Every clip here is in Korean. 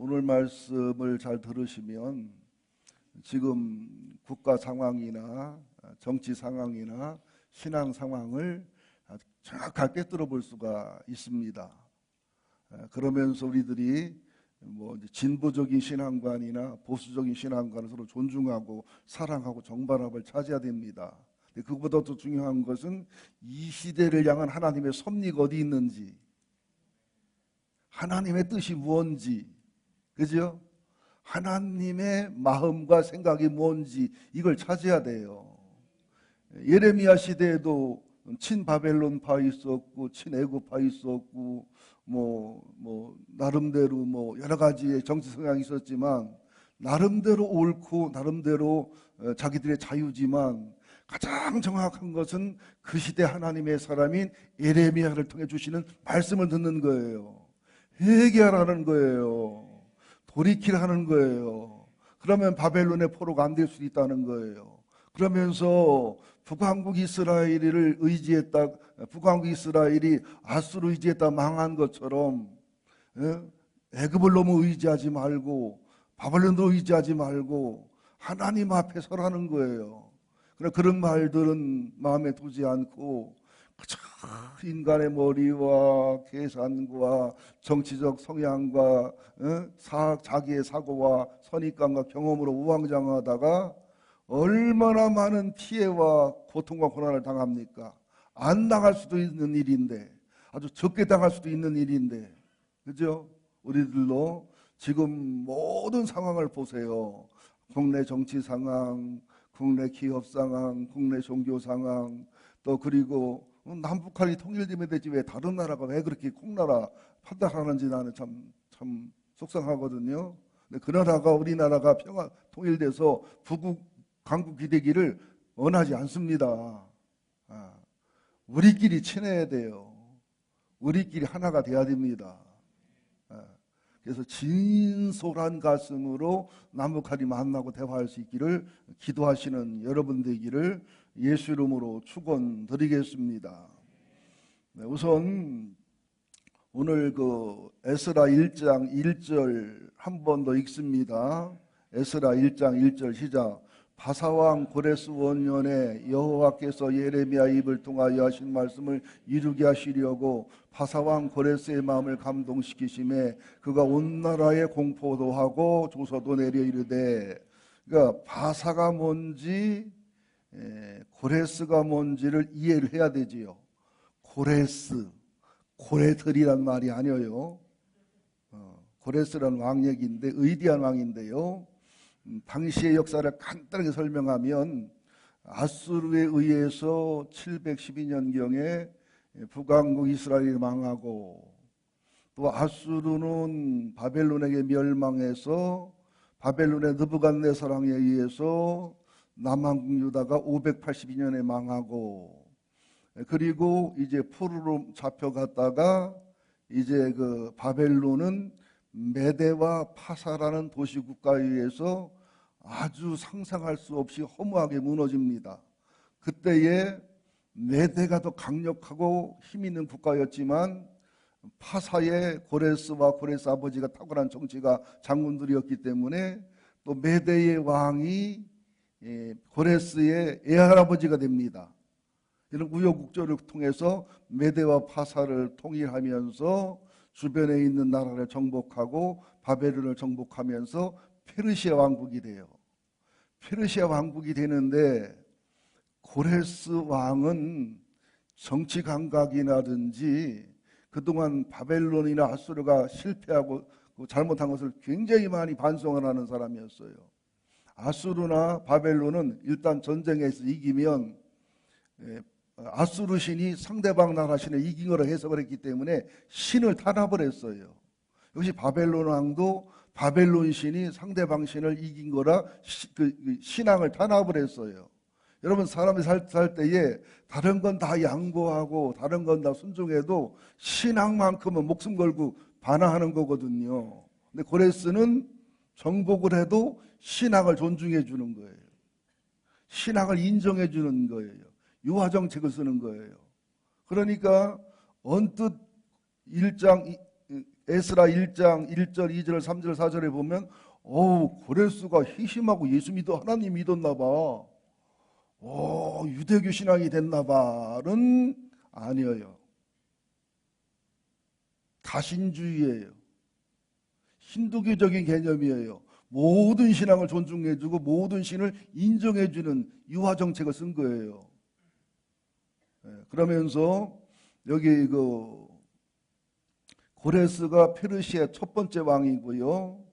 오늘 말씀을 잘 들으시면 지금 국가 상황이나 정치 상황이나 신앙 상황을 정확하게 꿰뚫어 볼 수가 있습니다. 그러면서 우리들이 이제 진보적인 신앙관이나 보수적인 신앙관을 서로 존중하고 사랑하고 정반합을 찾아야 됩니다. 그것보다 더 중요한 것은 이 시대를 향한 하나님의 섭리가 어디 있는지, 하나님의 뜻이 무엇인지, 그죠? 하나님의 마음과 생각이 뭔지 이걸 찾아야 돼요. 예레미야 시대에도 친바벨론파 있었고 친애굽파 있었고 나름대로 여러 가지의 정치 성향이 있었지만 나름대로 옳고 나름대로 자기들의 자유지만 가장 정확한 것은 그 시대 하나님의 사람인 예레미야를 통해 주시는 말씀을 듣는 거예요. 회개하라는 거예요. 돌이키라는 거예요. 그러면 바벨론의 포로가 안 될 수 있다는 거예요. 그러면서 북왕국 이스라엘을 의지했다, 북왕국 이스라엘이 아수르 의지했다 망한 것처럼 애굽을 너무 의지하지 말고 바벨론도 의지하지 말고 하나님 앞에 서라는 거예요. 그런 말들은 마음에 두지 않고 그저 인간의 머리와 계산과 정치적 성향과 자기의 사고와 선입관과 경험으로 우왕좌왕하다가 얼마나 많은 피해와 고통과 고난을 당합니까? 안 당할 수도 있는 일인데, 아주 적게 당할 수도 있는 일인데, 그죠? 우리들도 지금 모든 상황을 보세요. 국내 정치 상황, 국내 기업 상황, 국내 종교 상황, 또 그리고 남북한이 통일되면 되지 왜 다른 나라가 왜 그렇게 콩나라 판단하는지 나는 참 속상하거든요. 근데 그 나라가 우리나라가 평화 통일돼서 부국 강국이 되기를 원하지 않습니다. 우리끼리 친해야 돼요. 우리끼리 하나가 돼야 됩니다. 그래서 진솔한 가슴으로 남북한이 만나고 대화할 수 있기를 기도하시는 여러분 되기를 예수 이름으로 축원드리겠습니다. 우선 오늘 에스라 1장 1절 한 번 더 읽습니다. 에스라 1장 1절 시작. 바사왕 고레스 원년에 여호와께서 예레미야 입을 통하여 하신 말씀을 이루게 하시려고 바사왕 고레스의 마음을 감동시키심에 그가 온 나라에 공포도 하고 조서도 내려 이르되, 그러니까 바사가 뭔지 고레스가 뭔지를 이해를 해야 되지요. 고레스, 고레들이란 말이 아니에요. 고레스라는 왕 얘기인데 의디한 왕인데요. 당시의 역사를 간단하게 설명하면 아수르에 의해서 712년경에 북왕국 이스라엘이 망하고, 또 아수르는 바벨론에게 멸망해서 바벨론의 느부갓네살왕에 의해서 남한국 유다가 582년에 망하고, 그리고 이제 포로로 잡혀갔다가 이제 그 바벨론은 메대와 파사라는 도시 국가에 의해서 아주 상상할 수 없이 허무하게 무너집니다. 그때에 메대가 더 강력하고 힘 있는 국가였지만 파사의 고레스와 고레스 아버지가 탁월한 정치가 장군들이었기 때문에 또 메대의 왕이 고레스의 애할아버지가 됩니다. 이런 우여곡절을 통해서 메대와 파사를 통일하면서 주변에 있는 나라를 정복하고 바벨론을 정복하면서 페르시아 왕국이 돼요. 페르시아 왕국이 되는데 고레스 왕은 정치 감각이라든지 그동안 바벨론이나 아수르가 실패하고 잘못한 것을 굉장히 많이 반성을 하는 사람이었어요. 아수르나 바벨론은 일단 전쟁에서 이기면 아수르 신이 상대방 나라 신을 이긴 거로 해석을 했기 때문에 신을 탄압을 했어요. 역시 바벨론 왕도 바벨론 신이 상대방 신을 이긴 거라 신앙을 탄압을 했어요. 여러분, 사람이 살 때에 다른 건 다 양보하고 다른 건 다 순종해도 신앙만큼은 목숨 걸고 반항하는 거거든요. 근데 고레스는 정복을 해도 신앙을 존중해 주는 거예요. 신앙을 인정해 주는 거예요. 유화정책을 쓰는 거예요. 그러니까 언뜻 1장 에스라 1장 1절, 2절, 3절, 4절에 보면 고레스가 희심하고 예수 믿어 하나님 믿었나 봐. 유대교 신앙이 됐나 봐는 아니에요. 다신주의예요. 힌두교적인 개념이에요. 모든 신앙을 존중해주고 모든 신을 인정해주는 유화 정책을 쓴 거예요. 그러면서 여기 고레스가 페르시아의 첫 번째 왕이고요.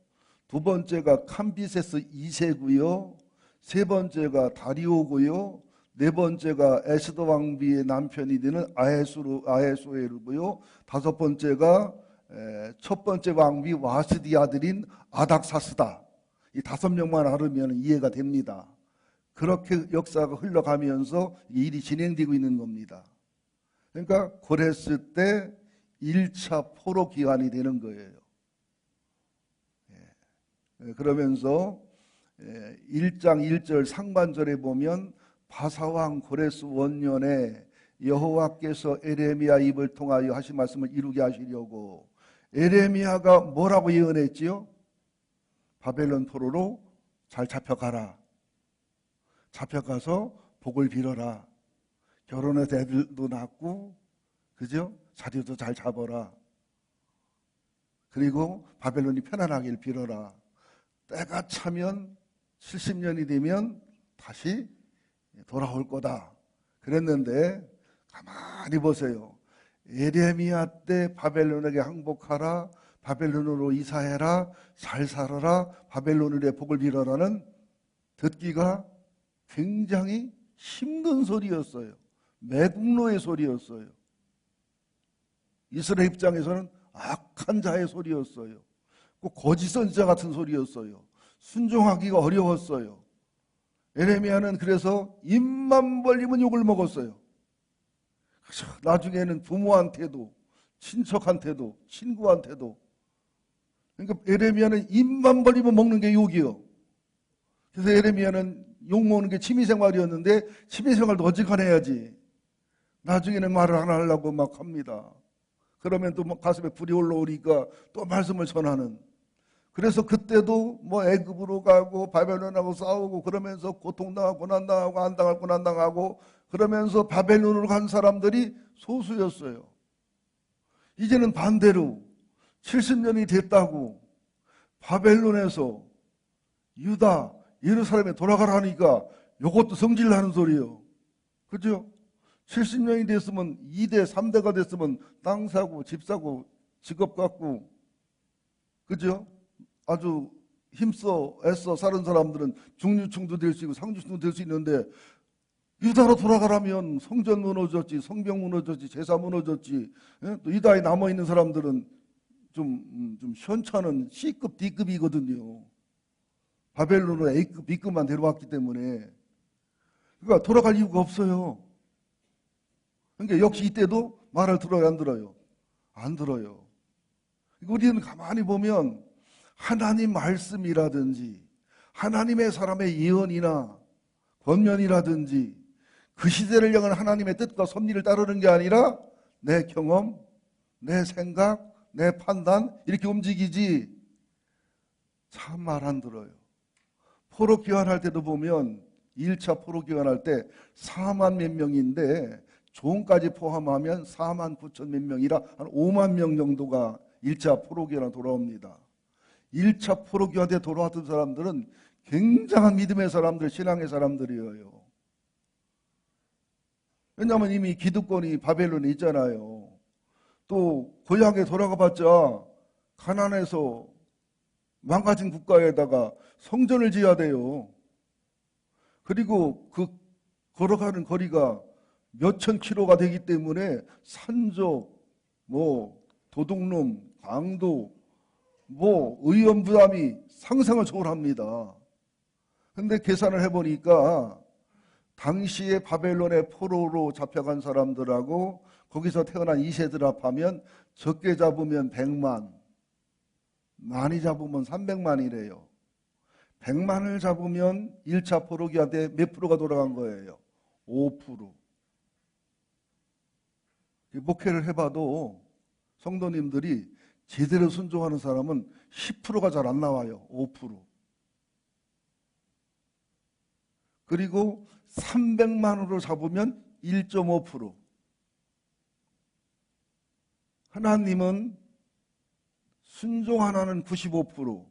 두 번째가 캄비세스 2세고요. 세 번째가 다리오고요. 네 번째가 에스더 왕비의 남편이 되는 아에수에르고요. 다섯 번째가 첫 번째 왕비 와스디 아들인 아닥사스다. 이 5명만 알으면 이해가 됩니다. 그렇게 역사가 흘러가면서 일이 진행되고 있는 겁니다. 그러니까 고레스 때 1차 포로 기간이 되는 거예요. 그러면서 1장 1절 상반절에 보면 바사왕 고레스 원년에 여호와께서 에레미야 입을 통하여 하신 말씀을 이루게 하시려고 에레미야가 뭐라고 예언했지요? 바벨론 포로로 잘 잡혀가라. 잡혀가서 복을 빌어라. 결혼해서 애들도 낳고, 그죠? 자리도 잘 잡아라. 그리고 바벨론이 편안하길 빌어라. 때가 차면 70년이 되면 다시 돌아올 거다. 그랬는데 가만히 보세요. 예레미야 때 바벨론에게 항복하라. 바벨론으로 이사해라. 잘 살아라. 바벨론의 복을 빌어라는 듣기가 굉장히 힘든 소리였어요. 매국노의 소리였어요. 이스라엘 입장에서는 악한 자의 소리였어요. 꼭 거짓 선지자 같은 소리였어요. 순종하기가 어려웠어요. 에레미야는 그래서 입만 벌리면 욕을 먹었어요. 나중에는 부모한테도 친척한테도 친구한테도. 그러니까 에레미야는 입만 벌리면 먹는 게 욕이요. 그래서 에레미야는 욕 먹는 게 취미생활이었는데 취미생활도 어지간해야지. 나중에는 말을 안 하려고 막 합니다. 그러면 또 가슴에 불이 올라오니까 또 말씀을 전하는. 그래서 그때도 애굽으로 가고 바벨론하고 싸우고 그러면서 고통당하고 고난당하고 안 당할 고난당하고 그러면서 바벨론으로 간 사람들이 소수였어요. 이제는 반대로 70년이 됐다고 바벨론에서 유다 예루살렘에 돌아가라니까 이것도 성질나는 소리예요. 그죠? 70년이 됐으면 2대 3대가 됐으면 땅 사고 집 사고 직업 갖고, 그죠? 아주 힘써 애써 사는 사람들은 중류층도 될 수 있고 상류층도 될 수 있는데 유다로 돌아가라면 성전 무너졌지, 성벽 무너졌지, 제사 무너졌지. 또 유다에 남아있는 사람들은 좀 현찮은 C급, D급이거든요. 바벨론으로 A급, B급만 데려왔기 때문에. 그러니까 돌아갈 이유가 없어요. 그러니까 역시 이때도 말을 들어요, 안 들어요? 안 들어요. 우리는 가만히 보면 하나님 말씀이라든지 하나님의 사람의 예언이나 권면이라든지 그 시대를 향한 하나님의 뜻과 섭리를 따르는 게 아니라 내 경험, 내 생각, 내 판단 이렇게 움직이지 참 말 안 들어요. 포로 귀환할 때도 보면 1차 포로 귀환할 때 4만 몇 명인데 종까지 포함하면 4만 9천 몇 명이라 한 5만 명 정도가 1차 포로 귀환에 돌아옵니다. 1차 포로 귀환에 돌아왔던 사람들은 굉장한 믿음의 사람들, 신앙의 사람들이에요. 왜냐하면 이미 기득권이 바벨론에 있잖아요. 또 고향에 돌아가 봤자 가난해서 망가진 국가에다가 성전을 지어야 돼요. 그리고 그 걸어가는 거리가 몇천 킬로가 되기 때문에 산적, 도둑놈, 강도, 의원 부담이 상상을 초월합니다. 근데 계산을 해보니까 당시에 바벨론의 포로로 잡혀간 사람들하고 거기서 태어난 2세들 합하면 적게 잡으면 100만, 많이 잡으면 300만이래요. 100만을 잡으면 1차 포로기한테 몇 프로가 돌아간 거예요? 5%. 목회를 해봐도 성도님들이 제대로 순종하는 사람은 10%가 잘 안 나와요. 5%. 그리고 300만으로 잡으면 1.5%. 하나님은 순종 하나는 95%,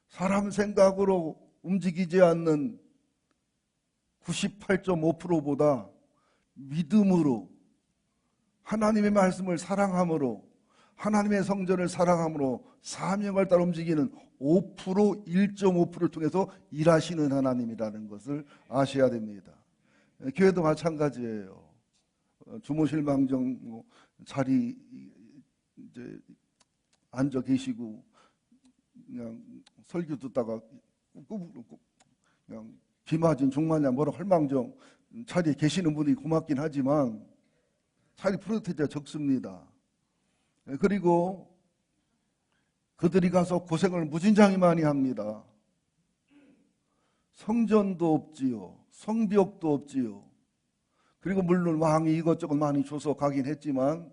사람 생각으로 움직이지 않는 98.5%보다 믿음으로 하나님의 말씀을 사랑함으로 하나님의 성전을 사랑함으로 사명을 따라 움직이는 5%, 1.5%를 통해서 일하시는 하나님이라는 것을 아셔야 됩니다. 교회도 마찬가지예요. 주무실 망정 자리 이제 앉아 계시고 그냥 설교 듣다가 그냥 비 맞은 종마냐 뭐라 할 망정 자리에 계시는 분이 고맙긴 하지만 자리 프로테자 적습니다. 그리고 그들이 가서 고생을 무진장히 많이 합니다. 성전도 없지요. 성벽도 없지요. 그리고 물론 왕이 이것저것 많이 줘서 가긴 했지만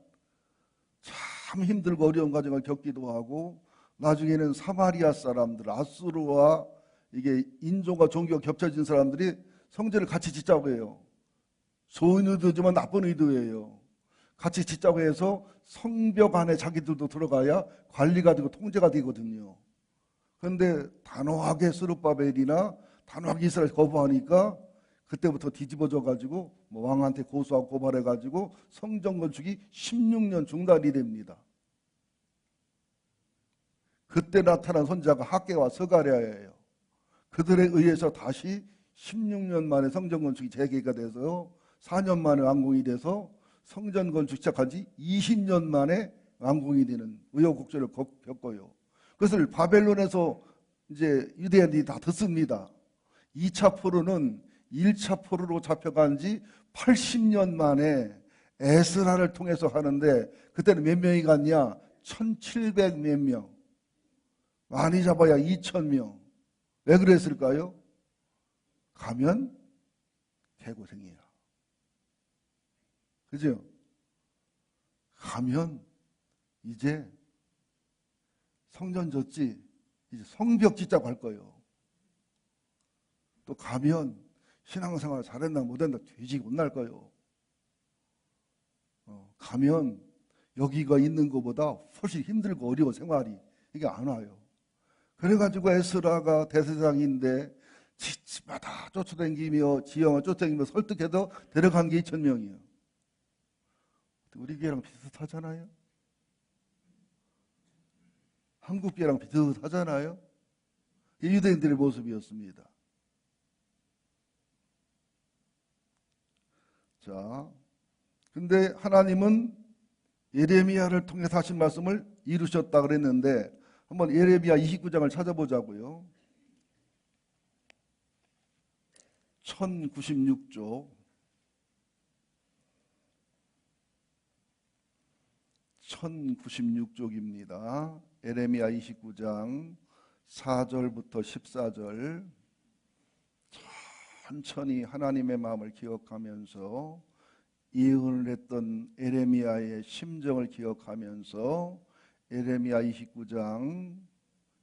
참 힘들고 어려운 과정을 겪기도 하고 나중에는 사마리아 사람들, 아수르와 이게 인종과 종교가 겹쳐진 사람들이 성전을 같이 짓자고 해요. 좋은 의도지만 나쁜 의도예요. 같이 짓자고 해서 성벽 안에 자기들도 들어가야 관리가 되고 통제가 되거든요. 그런데 단호하게 스룹바벨이나 단호하게 이스라엘 거부하니까 그때부터 뒤집어져 가지고 왕한테 고소하고 고발해 가지고 성전 건축이 16년 중단이 됩니다. 그때 나타난 선지자가 학개와 스가랴예요. 그들에 의해서 다시 16년 만에 성전 건축이 재개가 돼서 4년 만에 완공이 돼서 성전 건축 시작한 지 20년 만에 완공이 되는 우여곡절을 겪어요. 그것을 바벨론에서 이제 유대인들이 다 듣습니다. 2차 포로는 1차 포로로 잡혀간 지 80년 만에 에스라를 통해서 하는데 그때는 몇 명이 갔냐? 1700 몇 명. 많이 잡아야 2000명. 왜 그랬을까요? 가면 개고생이야. 그죠? 가면 이제 성전 졌지 이제 성벽 짓자고 할 거예요. 또 가면 신앙생활 잘했나 못했나 뒤지고 혼날 거예요. 가면 여기가 있는 것보다 훨씬 힘들고 어려운 생활이 이게 안 와요. 그래가지고 에스라가 대제사장인데 집집마다 쫓아다니며 지형을 쫓아다니며 설득해서 데려간 게 2000명이에요. 우리 교회랑 비슷하잖아요. 한국 교회랑 비슷하잖아요. 유대인들의 모습이었습니다. 자, 근데 하나님은 예레미야를 통해서 하신 말씀을 이루셨다 그랬는데 한번 예레미야 29장을 찾아보자고요. 1096쪽 1096쪽입니다. 예레미야 29장 4절부터 14절 천천히 하나님의 마음을 기억하면서 예언을 했던 예레미야의 심정을 기억하면서 예레미야 29장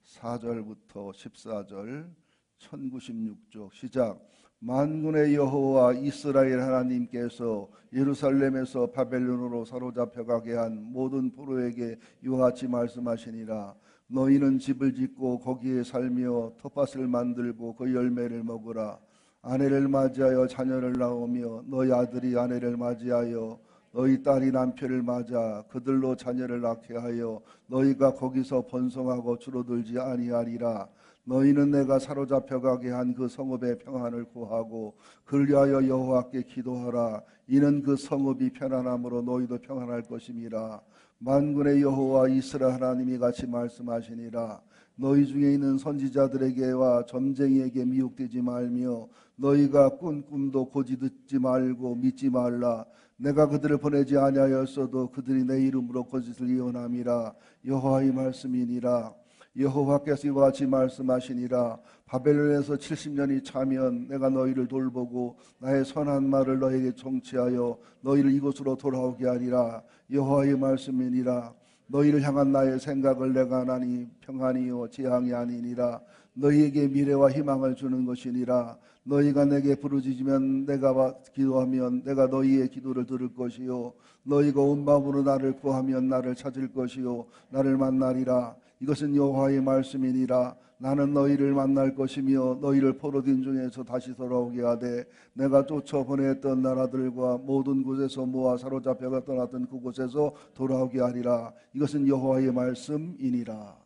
4절부터 14절 1096쪽 시작. 만군의 여호와 이스라엘 하나님께서 예루살렘에서 바벨론으로 사로잡혀가게 한 모든 포로에게 이와 같이 말씀하시니라. 너희는 집을 짓고 거기에 살며 텃밭을 만들고 그 열매를 먹으라. 아내를 맞이하여 자녀를 낳으며 너희 아들이 아내를 맞이하여 너희 딸이 남편을 맞아 그들로 자녀를 낳게 하여 너희가 거기서 번성하고 줄어들지 아니하리라. 너희는 내가 사로잡혀가게 한 그 성읍의 평안을 구하고 그를 위하여 여호와께 기도하라. 이는 그 성읍이 편안함으로 너희도 평안할 것임이라. 만군의 여호와 이스라엘 하나님이 같이 말씀하시니라. 너희 중에 있는 선지자들에게와 점쟁이에게 미혹되지 말며 너희가 꾼 꿈도 고지 듣지 말고 믿지 말라. 내가 그들을 보내지 아니하였어도 그들이 내 이름으로 거짓을 예언함이라. 여호와의 말씀이니라. 여호와께서 이와 같이 말씀하시니라. 바벨론에서 70년이 차면 내가 너희를 돌보고 나의 선한 말을 너에게 성취하여 너희를 이곳으로 돌아오게 하리라. 여호와의 말씀이니라. 너희를 향한 나의 생각을 내가 하나니 평안이요 재앙이 아니니라. 너희에게 미래와 희망을 주는 것이니라. 너희가 내게 부르짖으면 내가 기도하면 내가 너희의 기도를 들을 것이요 너희가 온 마음으로 나를 구하면 나를 찾을 것이요 나를 만나리라. 이것은 여호와의 말씀이니라. 나는 너희를 만날 것이며 너희를 포로된 중에서 다시 돌아오게 하되 내가 쫓아 보냈던 나라들과 모든 곳에서 모아 사로잡혀가 떠났던 그곳에서 돌아오게 하리라. 이것은 여호와의 말씀이니라.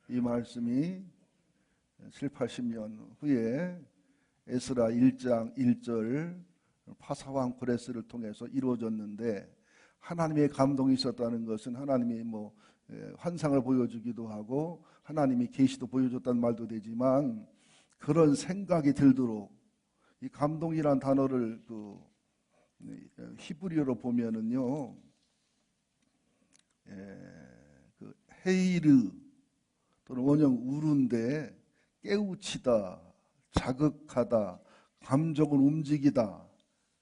이 말씀이 7, 80년 후에 에스라 1장 1절 파사왕 고레스를 통해서 이루어졌는데, 하나님의 감동이 있었다는 것은 하나님이 환상을 보여주기도 하고 하나님이 계시도 보여줬다는 말도 되지만, 그런 생각이 들도록 이 감동이란 단어를 히브리어로 보면은요, 헤이르 또는 원형 우르인데 깨우치다, 자극하다, 감정을 움직이다.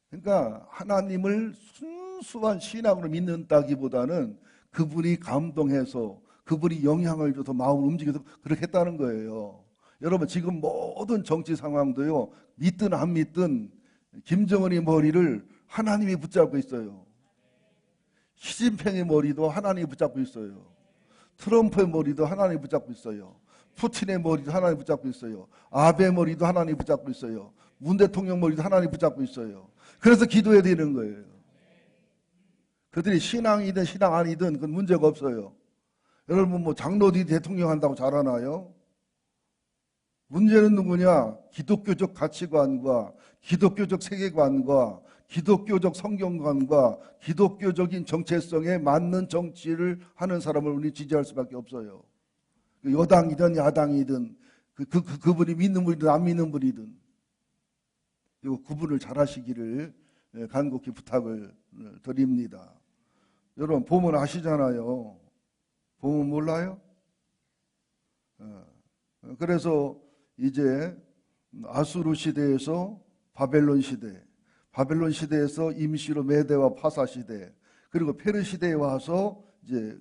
그러니까 하나님을 순수한 신앙으로 믿는다기보다는 그분이 감동해서 그분이 영향을 줘서 마음을 움직여서 그렇게 했다는 거예요. 여러분, 지금 모든 정치 상황도요, 믿든 안 믿든 김정은의 머리를 하나님이 붙잡고 있어요. 시진핑의 머리도 하나님이 붙잡고 있어요. 트럼프의 머리도 하나님이 붙잡고 있어요. 푸틴의 머리도 하나님이 붙잡고 있어요. 아베 머리도 하나님이 붙잡고 있어요. 문 대통령 머리도 하나님이 붙잡고 있어요. 그래서 기도해야 되는 거예요. 그들이 신앙이든 신앙 아니든 그건 문제가 없어요. 여러분, 장로들이 대통령 한다고 잘하나요? 문제는 누구냐? 기독교적 가치관과 기독교적 세계관과 기독교적 성경관과 기독교적인 정체성에 맞는 정치를 하는 사람을 우리 지지할 수밖에 없어요. 여당이든 야당이든 그분이 믿는 분이든 안 믿는 분이든 이거 구분을 잘 하시기를 간곡히 부탁을 드립니다. 여러분, 보면 아시잖아요. 보면 몰라요? 그래서 이제 아수르 시대에서 바벨론 시대, 바벨론 시대에서 임시로 메대와 파사 시대, 그리고 페르 시대에 와서 이제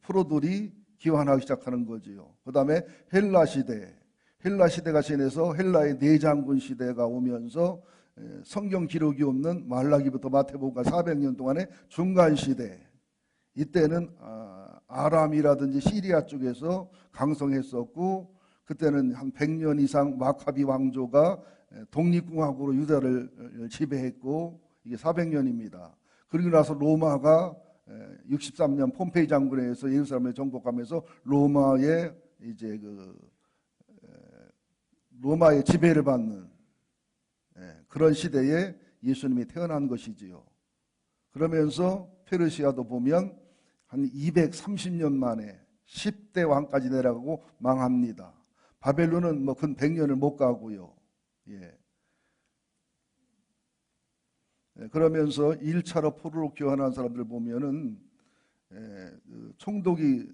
프로들이 기환하기 시작하는 거지요. 그 다음에 헬라 시대, 헬라 시대가 지나서 헬라의 내장군 시대가 오면서 성경 기록이 없는 말라기부터 마태복음까지 400년 동안의 중간 시대. 이때는 아람이라든지 시리아 쪽에서 강성했었고, 그때는 한 100년 이상 마카비 왕조가 독립공화국으로 유다를 지배했고, 이게 400년입니다. 그리고 나서 로마가 63년 폼페이 장군에 의해서 예루살렘을 정복하면서 로마의 로마의 지배를 받는 그런 시대에 예수님이 태어난 것이지요. 그러면서 페르시아도 보면 한 230년 만에 10대 왕까지 내려가고 망합니다. 바벨론은 근 100년을 못 가고요. 그러면서 1차로 포로로 교환한 사람들 보면은 총독이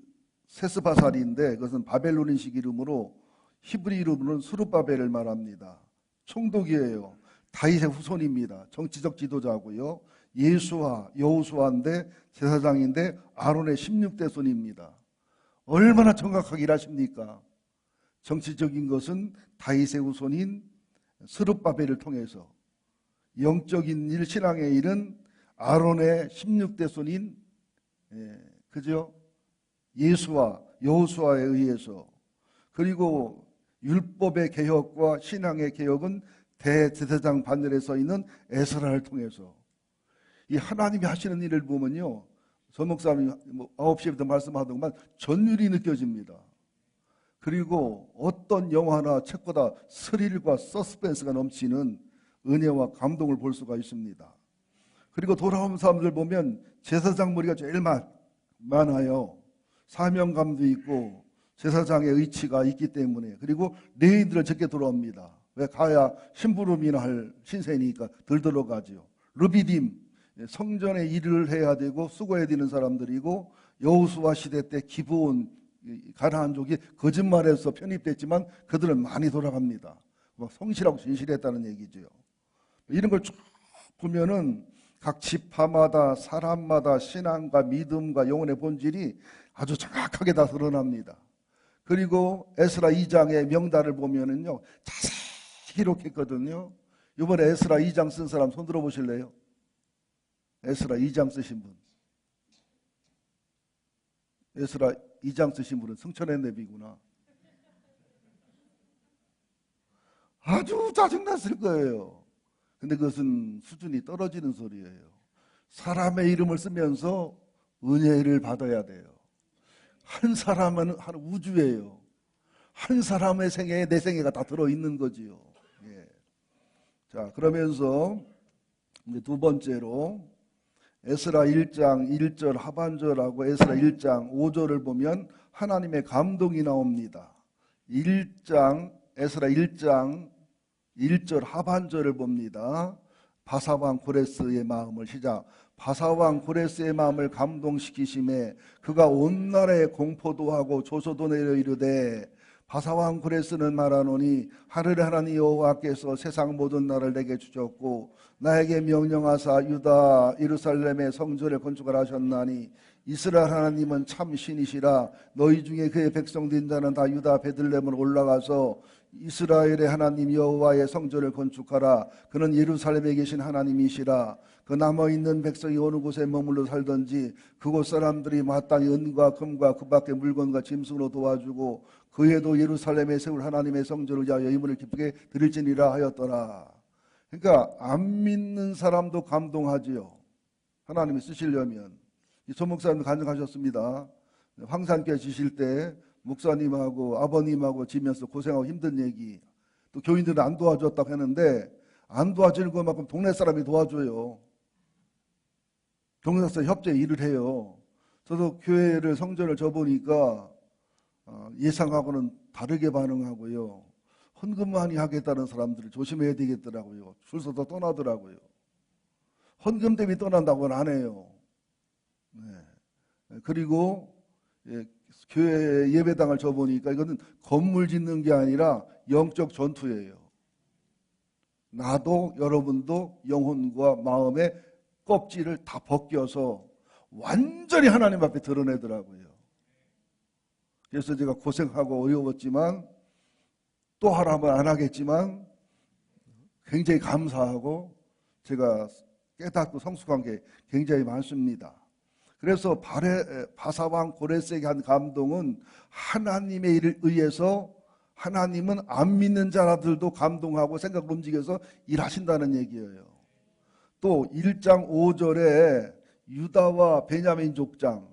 세스바살인데, 그것은 바벨론인식 이름으로 히브리 이름으로는 수르바벨을 말합니다. 총독이에요. 다윗의 후손입니다. 정치적 지도자고요. 예수와 여호수아인데 제사장인데 아론의 16대 손입니다. 얼마나 정확하게 일하십니까? 정치적인 것은 다윗의 후손인 스룹바벨을 통해서, 영적인 일, 신앙의 일은 아론의 16대 손인 그죠? 예수와 여호수아에 의해서, 그리고 율법의 개혁과 신앙의 개혁은 대제사장 반열에 서 있는 에스라를 통해서, 이 하나님이 하시는 일을 보면요, 전 목사님이 9시부터 말씀하더구만 전율이 느껴집니다. 그리고 어떤 영화나 책보다 스릴과 서스펜스가 넘치는 은혜와 감동을 볼 수가 있습니다. 그리고 돌아온 사람들 보면 제사장 머리가 제일 많아요. 사명감도 있고 제사장의 의치가 있기 때문에. 그리고 레위인들은 적게 돌아옵니다. 왜? 가야 심부름이나 할 신세니까 덜 들어가지요. 르비딤, 성전에 일을 해야 되고 수고해야 되는 사람들이고, 여호수아 시대 때 기브온 가나안족이 거짓말해서 편입됐지만 그들은 많이 돌아갑니다. 성실하고 진실했다는 얘기죠. 이런 걸 쭉 보면은 각 지파마다 사람마다 신앙과 믿음과 영혼의 본질이 아주 정확하게 다 드러납니다. 그리고 에스라 2장의 명단을 보면은요, 자세히 기록했거든요. 이번에 에스라 2장 쓴 사람 손 들어 보실래요? 에스라 2장 쓰신 분. 에스라 2장 쓰신 분은 승천의 내비구나. 아주 짜증났을 거예요. 근데 그것은 수준이 떨어지는 소리예요. 사람의 이름을 쓰면서 은혜를 받아야 돼요. 한 사람은 한 우주예요. 한 사람의 생애에 내 생애가 다 들어있는 거지요. 예. 자, 그러면서 이제 두 번째로 에스라 1장 1절 하반절하고 에스라 1장 5절을 보면 하나님의 감동이 나옵니다. 에스라 1장 1절 하반절을 봅니다. 바사왕 고레스의 마음을 시작. 바사왕 고레스의 마음을 감동시키심에 그가 온 나라에 공포도 하고 조소도 내려 이르되 바사왕 고레스는 말하노니 하늘의 하나님 여호와께서 세상 모든 나라를 내게 주셨고 나에게 명령하사 유다 예루살렘의 성전을 건축하라 하셨나니 이스라엘 하나님은 참 신이시라. 너희 중에 그의 백성된 자는 다 유다 베들레헴으로 올라가서 이스라엘의 하나님 여호와의 성전을 건축하라. 그는 예루살렘에 계신 하나님이시라. 그 남아있는 백성이 어느 곳에 머물러 살든지 그곳 사람들이 마땅히 은과 금과 그 밖의 물건과 짐승으로 도와주고 그에도 예루살렘에 세울 하나님의 성전을 위하여 의문을 기쁘게 드릴지니라 하였더라. 그러니까 안 믿는 사람도 감동하지요. 하나님이 쓰시려면. 조 목사님 간증하셨습니다. 황산교회 지실 때 목사님하고 아버님하고 지면서 고생하고 힘든 얘기, 또 교인들은 안 도와줬다고 했는데 안 도와주는 것만큼 동네 사람이 도와줘요. 동네 사람 협조에 일을 해요. 저도 교회를 성전을 져보니까 예상하고는 다르게 반응하고요. 헌금 많이 하겠다는 사람들을 조심해야 되겠더라고요. 줄 서서 떠나더라고요. 헌금 때문에 떠난다고는 안 해요. 네. 그리고 교회 예배당을 져보니까 이거는 건물 짓는 게 아니라 영적 전투예요. 나도 여러분도 영혼과 마음의 껍질을 다 벗겨서 완전히 하나님 앞에 드러내더라고요. 그래서 제가 고생하고 어려웠지만 또 하라면 안 하겠지만 굉장히 감사하고 제가 깨닫고 성숙한 게 굉장히 많습니다. 그래서 바사왕 고레스에게 한 감동은 하나님의 일을 의해서 하나님은 안 믿는 자들도 감동하고 생각을 움직여서 일하신다는 얘기예요. 또 1장 5절에 유다와 베냐민 족장,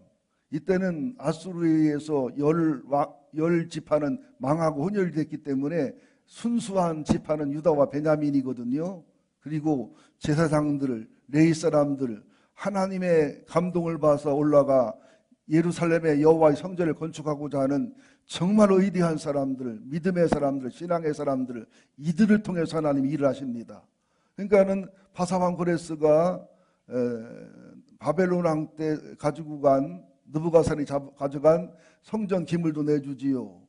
이때는 아수르에서 열 지파는 망하고 혼혈이 됐기 때문에 순수한 지파는 유다와 베냐민이거든요. 그리고 제사장들, 레위 사람들, 하나님의 감동을 봐서 올라가 예루살렘의 여호와의 성전을 건축하고자 하는 정말 의리한 사람들, 믿음의 사람들, 신앙의 사람들, 이들을 통해서 하나님이 일을 하십니다. 그러니까는 바사왕 고레스가 바벨론 왕 때 가지고 간 느부갓네살이 가져간 성전 기물도 내주지요.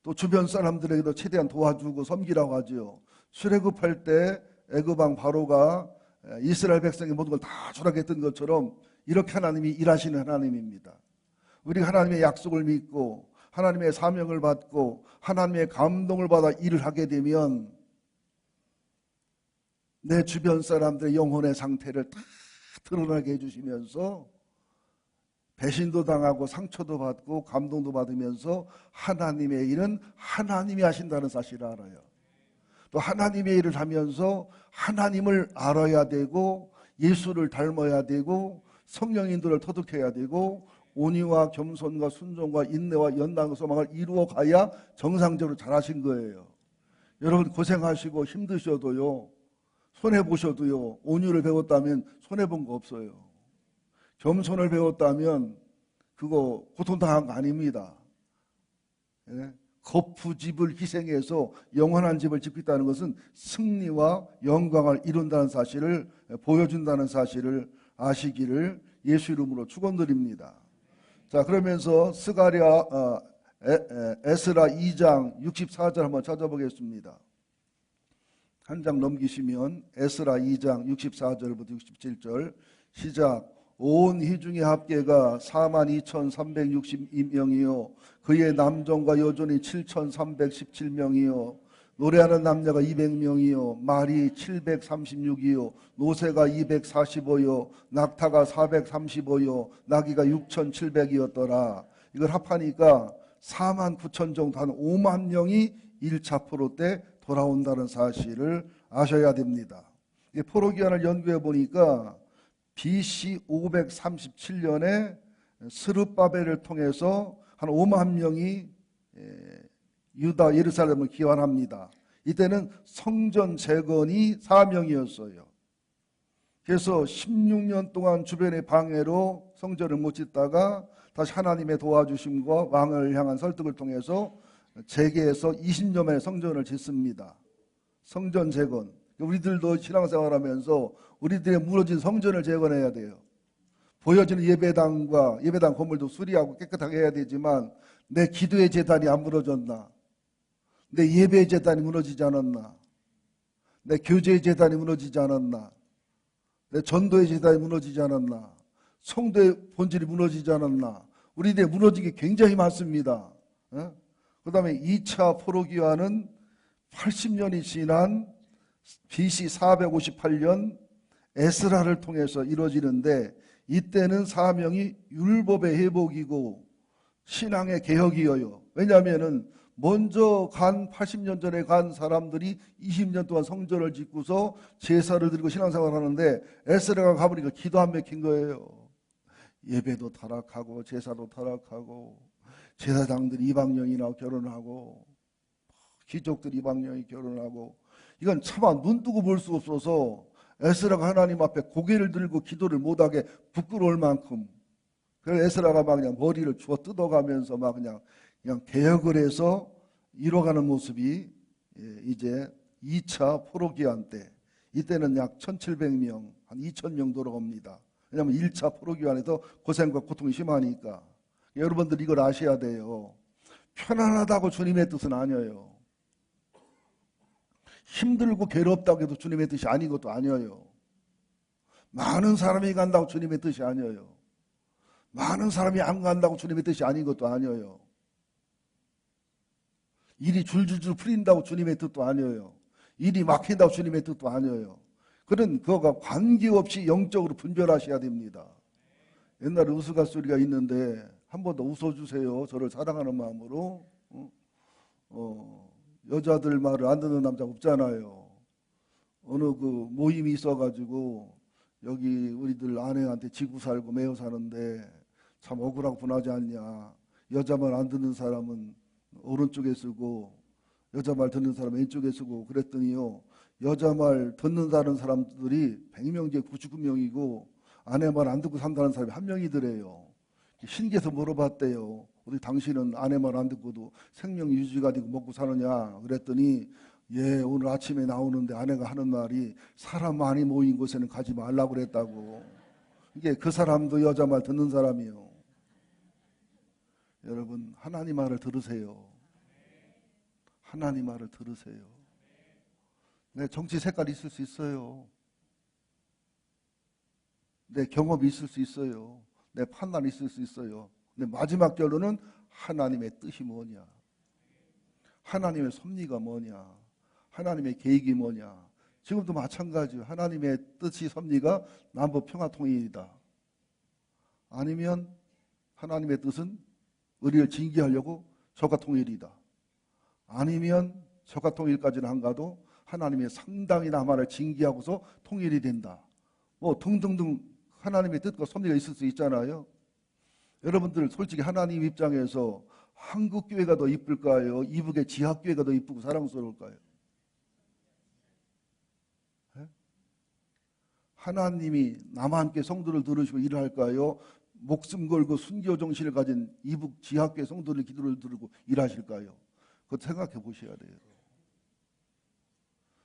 또 주변 사람들에게도 최대한 도와주고 섬기라고 하지요. 출애굽할 때 애굽 왕 바로가 이스라엘 백성의 모든 걸 다 주라했던 것처럼 이렇게 하나님이 일하시는 하나님입니다. 우리가 하나님의 약속을 믿고 하나님의 사명을 받고 하나님의 감동을 받아 일을 하게 되면 내 주변 사람들의 영혼의 상태를 다 드러나게 해주시면서 배신도 당하고 상처도 받고 감동도 받으면서 하나님의 일은 하나님이 하신다는 사실을 알아요. 또 하나님의 일을 하면서 하나님을 알아야 되고 예수를 닮아야 되고 성령인들을 터득해야 되고 온유와 겸손과 순종과 인내와 연단과 소망을 이루어 가야 정상적으로 잘하신 거예요. 여러분 고생하시고 힘드셔도요, 손해보셔도요, 온유를 배웠다면 손해본 거 없어요. 겸손을 배웠다면 그거 고통당한 거 아닙니다. 예? 거푸집을 희생해서 영원한 집을 짓고 있다는 것은 승리와 영광을 이룬다는 사실을 보여준다는 사실을 아시기를 예수 이름으로 축원드립니다. 자, 그러면서 에스라 2장 64절 한번 찾아보겠습니다. 한 장 넘기시면 에스라 2장 64절부터 67절 시작. 온 회중의 합계가 42,362명이요 그의 남종과 여종이 7,317명이요 노래하는 남녀가 200명이요 말이 736이요 노새가 245요 낙타가 435요 나귀가 6,700이었더라. 이걸 합하니까 49,000 정도, 한 5만 명이 1차 포로 때 돌아온다는 사실을 아셔야 됩니다. 포로기한을 연구해 보니까 BC 537년에 스룹바벨을 통해서 한 5만 명이 유다 예루살렘을 기환합니다. 이때는 성전 재건이 사명이었어요. 그래서 16년 동안 주변의 방해로 성전을 못 짓다가 다시 하나님의 도와주심과 왕을 향한 설득을 통해서 재개해서 20년 만에 성전을 짓습니다. 성전 재건. 우리들도 신앙생활하면서 우리들의 무너진 성전을 재건해야 돼요. 보여지는 예배당과 예배당 건물도 수리하고 깨끗하게 해야 되지만 내 기도의 제단이 안 무너졌나? 내 예배의 제단이 무너지지 않았나? 내 교제의 제단이 무너지지 않았나? 내 전도의 제단이 무너지지 않았나? 성도의 본질이 무너지지 않았나? 우리들의 무너진 게 굉장히 많습니다. 그 다음에 2차 포로기환은 80년이 지난 BC 458년 에스라를 통해서 이루어지는데 이때는 사명이 율법의 회복이고 신앙의 개혁이어요. 왜냐하면 먼저 80년 전에 간 사람들이 20년 동안 성전을 짓고서 제사를 드리고 신앙생활을 하는데 에스라가 가보니까 기도 안 막힌 거예요. 예배도 타락하고 제사도 타락하고 제사장들이 이방령이나 결혼하고 귀족들이 이방령이 결혼하고 이건 차마 눈 뜨고 볼 수 없어서 에스라가 하나님 앞에 고개를 들고 기도를 못하게 부끄러울 만큼 그래서 에스라가 막 그냥 머리를 주워 뜯어가면서 막 그냥 개혁을 해서 이뤄가는 모습이 이제 2차 포로기환 때 이때는 약 1,700명 한 2,000명 돌아옵니다. 왜냐하면 1차 포로기환에서 고생과 고통이 심하니까 여러분들 이걸 아셔야 돼요. 편안하다고 주님의 뜻은 아니에요. 힘들고 괴롭다고 해도 주님의 뜻이 아닌 것도 아니에요. 많은 사람이 간다고 주님의 뜻이 아니에요. 많은 사람이 안 간다고 주님의 뜻이 아닌 것도 아니에요. 일이 줄줄줄 풀린다고 주님의 뜻도 아니에요. 일이 막힌다고 주님의 뜻도 아니에요. 그런 그거가 관계없이 영적으로 분별하셔야 됩니다. 옛날에 우스갯소리가 있는데 한 번 더 웃어주세요. 저를 사랑하는 마음으로. 여자들 말을 안 듣는 남자 없잖아요. 어느 그 모임이 있어가지고 여기 우리들 아내한테 지고 살고 매여 사는데 참 억울하고 분하지 않냐. 여자 말 안 듣는 사람은 오른쪽에 쓰고 여자 말 듣는 사람은 왼쪽에 쓰고 그랬더니요. 여자 말 듣는 사람들이 100명 중에 99명이고 아내 말 안 듣고 산다는 사람이 1명이더래요. 신기해서 물어봤대요. 우리 당신은 아내 말 안 듣고도 생명 유지가 되고 먹고 사느냐 그랬더니 예 오늘 아침에 나오는데 아내가 하는 말이 사람 많이 모인 곳에는 가지 말라고 그랬다고. 이게 그 사람도 여자 말 듣는 사람이요. 여러분 하나님 말을 들으세요. 하나님 말을 들으세요. 내 정치 색깔이 있을 수 있어요. 내 경험이 있을 수 있어요. 내 판단이 있을 수 있어요. 근데 마지막 결론은 하나님의 뜻이 뭐냐? 하나님의 섭리가 뭐냐? 하나님의 계획이 뭐냐? 지금도 마찬가지예요. 하나님의 뜻이 섭리가 남북 평화 통일이다. 아니면 하나님의 뜻은 우리를 징계하려고 적화 통일이다. 아니면 적화 통일까지는 안 가도 하나님의 상당히 남한을 징계하고서 통일이 된다. 뭐 등등등 하나님의 뜻과 섭리가 있을 수 있잖아요. 여러분들 솔직히 하나님 입장에서 한국 교회가 더 이쁠까요? 이북의 지학 교회가 더 이쁘고 사랑스러울까요? 네? 하나님이 남한께 성도를 들으시고 일을 할까요? 목숨 걸고 순교 정신을 가진 이북 지학 교회 성도들 기도를 들고 일하실까요? 그것 생각해 보셔야 돼요.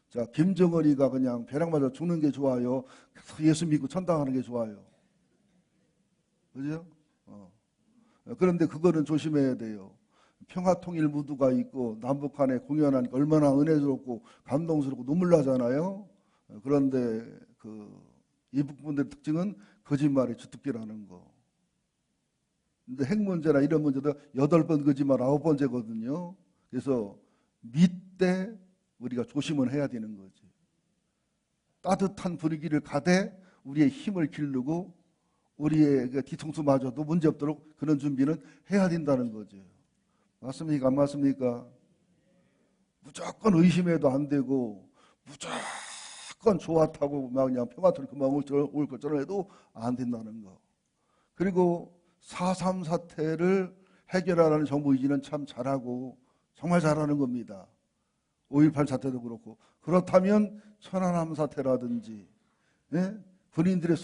자, 김정은이가 그냥 벼락 맞아 죽는 게 좋아요? 예수 믿고 천당하는 게 좋아요? 그죠? 그런데 그거는 조심해야 돼요. 평화통일 무드가 있고 남북 간에 공연하니까 얼마나 은혜스럽고 감동스럽고 눈물 나잖아요. 그런데 그 이북 분들의 특징은 거짓말이 주특기라는 거. 근데 핵 문제나 이런 문제도 8번 거짓말 9번째거든요. 그래서 밑때 우리가 조심을 해야 되는 거지. 따뜻한 분위기를 가되 우리의 힘을 기르고 우리의 뒤통수마저도 문제없도록 그런 준비는 해야 된다는 거죠. 맞습니까? 안 맞습니까? 무조건 의심해도 안 되고 무조건 좋았다고 막 그냥 평화토록 금방 올 것처럼 해도 안 된다는 거. 그리고 4.3 사태를 해결하라는 정부 의지는 참 잘하고 정말 잘하는 겁니다. 5.18 사태도 그렇고. 그렇다면 천안함 사태라든지 군인들의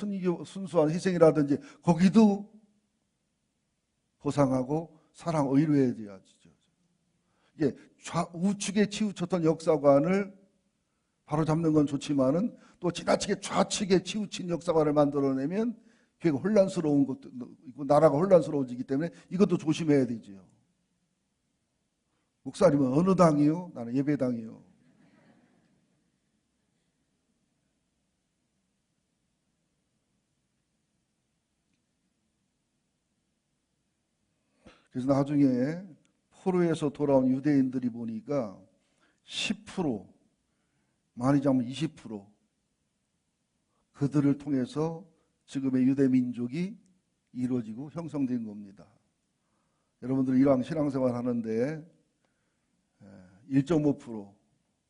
순수한 희생이라든지 거기도 보상하고 사랑 의료해야 돼야죠. 예, 우측에 치우쳤던 역사관을 바로잡는 건 좋지만은 또 지나치게 좌측에 치우친 역사관을 만들어내면 그게 혼란스러운 것도 있고 나라가 혼란스러워지기 때문에 이것도 조심해야 되지요. 목사님은 어느 당이요? 나는 예배당이요. 그래서 나중에 포로에서 돌아온 유대인들이 보니까 10%, 많이 잡으면 20% 그들을 통해서 지금의 유대 민족이 이루어지고 형성된 겁니다. 여러분들 이왕 신앙생활 하는데 1.5%,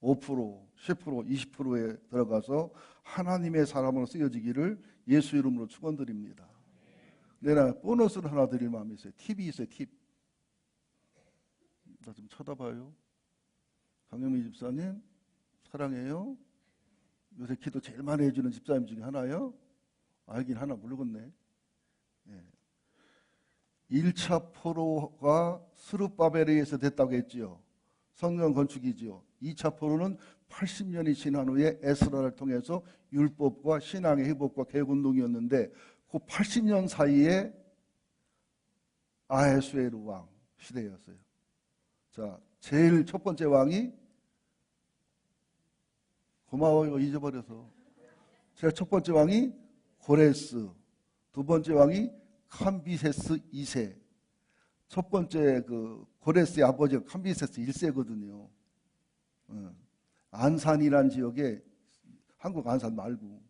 5%, 10%, 20%에 들어가서 하나님의 사람으로 쓰여지기를 예수 이름으로 축원드립니다. 내가 보너스를 하나 드릴 마음이 있어요. 팁이 있어요. 팁. 나 좀 쳐다봐요. 강영미 집사님 사랑해요. 요새 기도 제일 많이 해주는 집사님 중에 하나요? 알긴 하나 모르겠네. 1차 포로가 스룹바벨에서 됐다고 했지요. 성전 건축이지요. 2차 포로는 80년이 지난 후에 에스라를 통해서 율법과 신앙의 회복과 개혁운동이었는데 그 80년 사이에 아하수에로 왕 시대였어요. 자, 제일 첫 번째 왕이 고마워요. 잊어버려서. 제일 첫 번째 왕이 고레스, 두 번째 왕이 캄비세스 2세. 첫 번째 그 고레스의 아버지가 캄비세스 1세거든요. 안산이라는 지역에 한국 안산 말고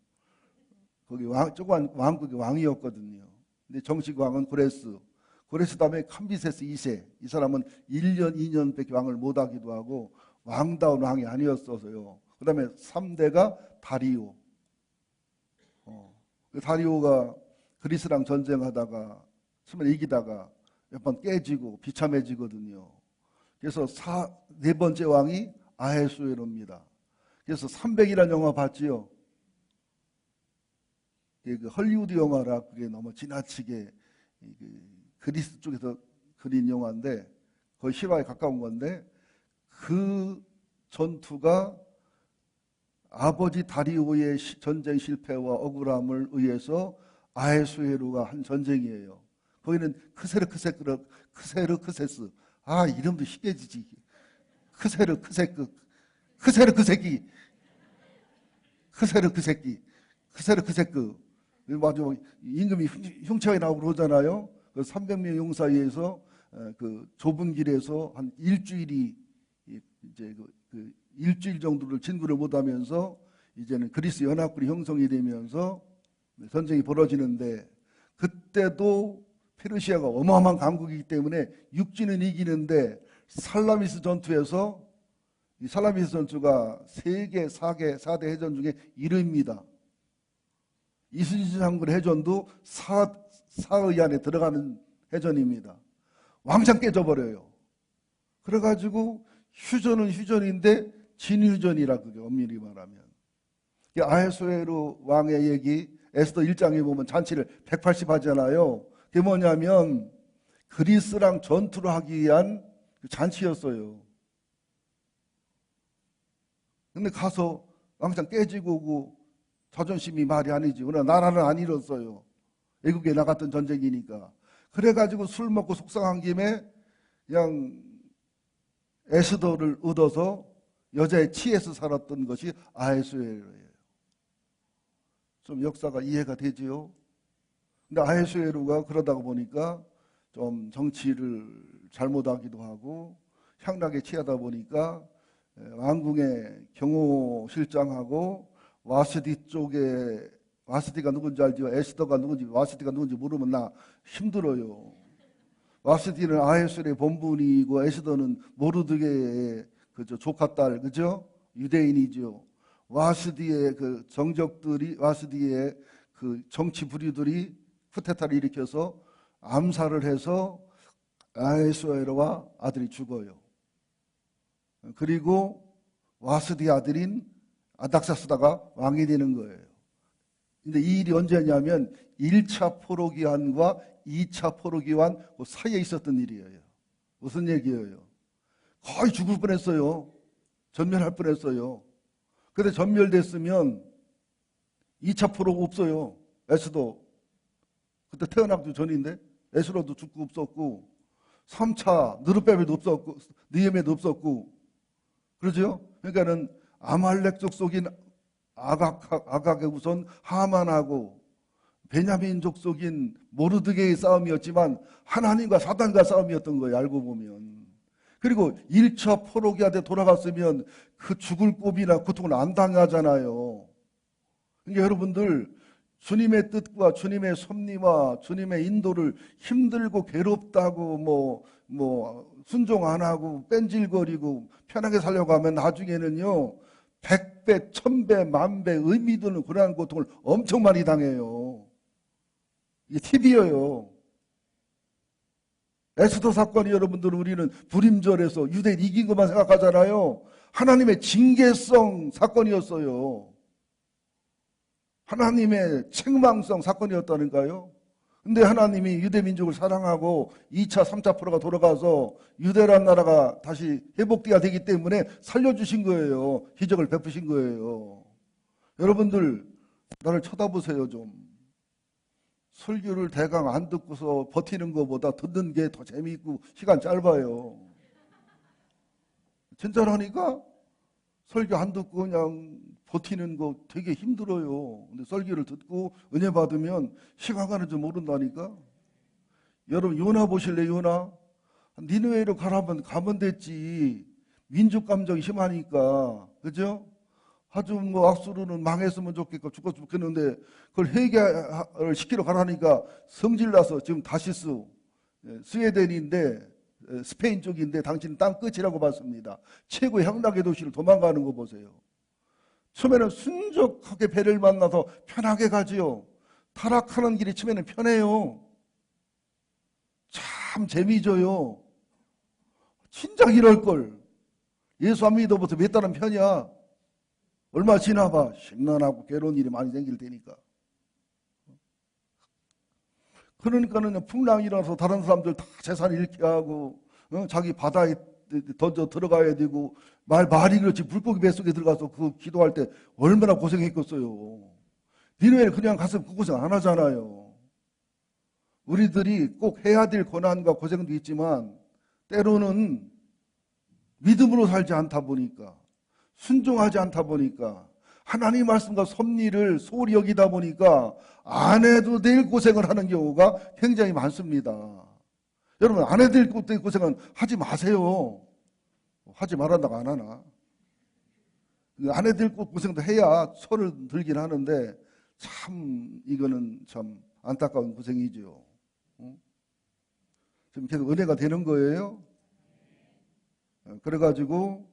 거기 조그만 왕국의 왕이었거든요. 근데 정식 왕은 고레스. 고레스 다음에 캄비세스 2세. 이 사람은 1년, 2년밖에 왕을 못하기도 하고 왕다운 왕이 아니었어서요. 그 다음에 3대가 다리오. 다리오가 그리스랑 전쟁하다가 처음에 이기다가 몇 번 깨지고 비참해지거든요. 그래서 네 번째 왕이 아하수에로입니다. 그래서 300이라는 영화 봤지요? 그 헐리우드 영화라 그게 너무 지나치게 그리스 쪽에서 그린 영화인데 거의 실화에 가까운 건데 그 전투가 아버지 다리오의 전쟁 실패와 억울함을 의해서 아하수에로가 한 전쟁이에요. 거기는 크세르크세스. 아, 이름도 희귀해지지. 크세르크세스. 맞아. 임금이 흉체가 나오고 그러잖아요. 그 300명 용사위에서 그 좁은 길에서 한 일주일이 이제 그 일주일 정도를 진군을 못하면서 이제는 그리스 연합군이 형성이 되면서 전쟁이 벌어지는데 그때도 페르시아가 어마어마한 강국이기 때문에 육지는 이기는데 살라미스 전투에서 이 살라미스 전투가 4대 해전 중에 1위입니다. 이순신 장군의 해전도 사의 안에 들어가는 해전입니다. 왕창 깨져버려요. 그래가지고 휴전은 휴전인데 진휴전이라 그게 엄밀히 말하면. 아하수에로 왕의 얘기 에스더 1장에 보면 잔치를 180 하잖아요. 그게 뭐냐면 그리스랑 전투를 하기 위한 잔치였어요. 근데 가서 왕창 깨지고 오고 자존심이 말이 아니지. 그러나 나라는 안 잃었어요. 외국에 나갔던 전쟁이니까. 그래가지고 술 먹고 속상한 김에 그냥 에스더를 얻어서 여자의 치에서 살았던 것이 아하수에로예요. 좀 역사가 이해가 되지요? 근데 아하수에로가 그러다가 보니까 좀 정치를 잘못하기도 하고 향락에 취하다 보니까 왕궁의 경호실장하고 와스디 쪽에, 와스디가 누군지 알지요? 에스더가 누군지, 와스디가 누군지 모르면 나 힘들어요. 와스디는 아하수에로의 본분이고 에스더는 모르드게의 그죠, 조카 딸, 그죠? 유대인이죠. 와스디의 그 정적들이, 와스디의 그 정치 부류들이 쿠데타를 일으켜서 암살을 해서 아하수에로와 아들이 죽어요. 그리고 와스디 아들인 아닥사스다가 왕이 되는 거예요. 근데 이 일이 언제냐면 1차 포로기환과 2차 포로기환 그 사이에 있었던 일이에요. 무슨 얘기예요? 거의 죽을 뻔했어요. 전멸할 뻔했어요. 근데 전멸됐으면 2차 포로가 없어요. 에스도 그때 태어나기도 전인데 에스로도 죽고 없었고 3차 느르베벨도 없었고 느헤미야도 없었고 그러죠? 그러니까는 아말렉족 속인 아각의 우선 하만하고 베냐민족 속인 모르드게의 싸움이었지만 하나님과 사단과 싸움이었던 거예요. 알고 보면. 그리고 1차 포로기한테 돌아갔으면 그 죽을 꼽이나 고통을 안 당하잖아요. 그러니까 여러분들 주님의 뜻과 주님의 섭리와 주님의 인도를 힘들고 괴롭다고 순종 안 하고 뺀질거리고 편하게 살려고 하면 나중에는요 100배, 1000배, 10,000배 의미 드는 그러한 고통을 엄청 많이 당해요. 이게 팁이에요. 에스더 사건이 여러분들 우리는 불임절에서 유대인 이긴 것만 생각하잖아요. 하나님의 징계성 사건이었어요. 하나님의 책망성 사건이었다니까요. 근데 하나님이 유대 민족을 사랑하고 2차, 3차 포로가 돌아가서 유대란 나라가 다시 회복돼야 되기 때문에 살려주신 거예요. 기적을 베푸신 거예요. 여러분들 나를 쳐다보세요 좀. 설교를 대강 안 듣고서 버티는 것보다 듣는 게 더 재미있고 시간 짧아요. 진짜라니까? 설교 안 듣고 그냥 버티는 거 되게 힘들어요. 근데 설교를 듣고 은혜 받으면 시간 가는 줄 모른다니까? 여러분 요나 보실래 요나? 니느웨로 가라면 가면 됐지. 민족 감정이 심하니까. 그죠? 아주 악수로는 망했으면 좋겠고 죽었으면 좋겠는데 그걸 회개를 시키러 가라니까 성질나서 지금 다시스 스웨덴인데 스페인 쪽인데 당신은 땅 끝이라고 봤습니다. 최고의 향락의 도시를 도망가는 거 보세요. 처음에는 순적하게 배를 만나서 편하게 가지요. 타락하는 길이 처음에는 편해요. 참 재미져요. 진작 이럴걸. 예수 안 믿어부터 몇 달은 편이야. 얼마 지나봐. 심란하고 괴로운 일이 많이 생길 테니까. 그러니까는 풍랑이 일어나서 다른 사람들 다 재산 잃게 하고 자기 바다에 던져 들어가야 되고 말이 그렇지 물고기 뱃속에 들어가서 그 기도할 때 얼마나 고생했겠어요. 니네는 그냥 가서 그 고생 안 하잖아요. 우리들이 꼭 해야 될 고난과 고생도 있지만 때로는 믿음으로 살지 않다 보니까 순종하지 않다 보니까 하나님 말씀과 섭리를 소홀히 여기다 보니까 안 해도 될 고생을 하는 경우가 굉장히 많습니다. 여러분 안 해도 될 고생은 하지 마세요. 하지 말한다고 안 하나? 안 해도 될 고생도 해야 철을 들긴 하는데 참 이거는 참 안타까운 고생이죠. 지금 계속 은혜가 되는 거예요. 그래가지고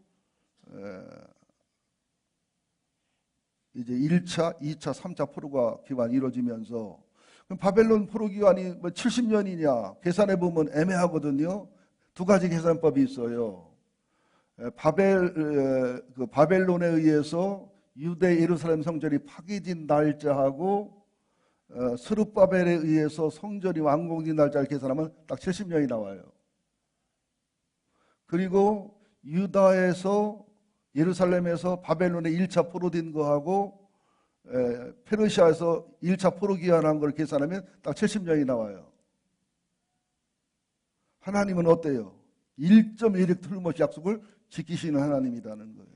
이제 1차, 2차, 3차 포로가 기환이 이루어지면서 바벨론 포로 기환이 70년이냐 계산해 보면 애매하거든요. 두 가지 계산법이 있어요. 바벨론에 의해서 유대 예루살렘 성전이 파괴된 날짜하고 스룹바벨에 의해서 성전이 완공된 날짜를 계산하면 딱 70년이 나와요. 그리고 유다에서 예루살렘에서 바벨론에 1차 포로된 거하고 페르시아에서 1차 포로 귀환한 걸 계산하면 딱 70년이 나와요. 하나님은 어때요? 1.1획 틀림없이 약속을 지키시는 하나님이라는 거예요.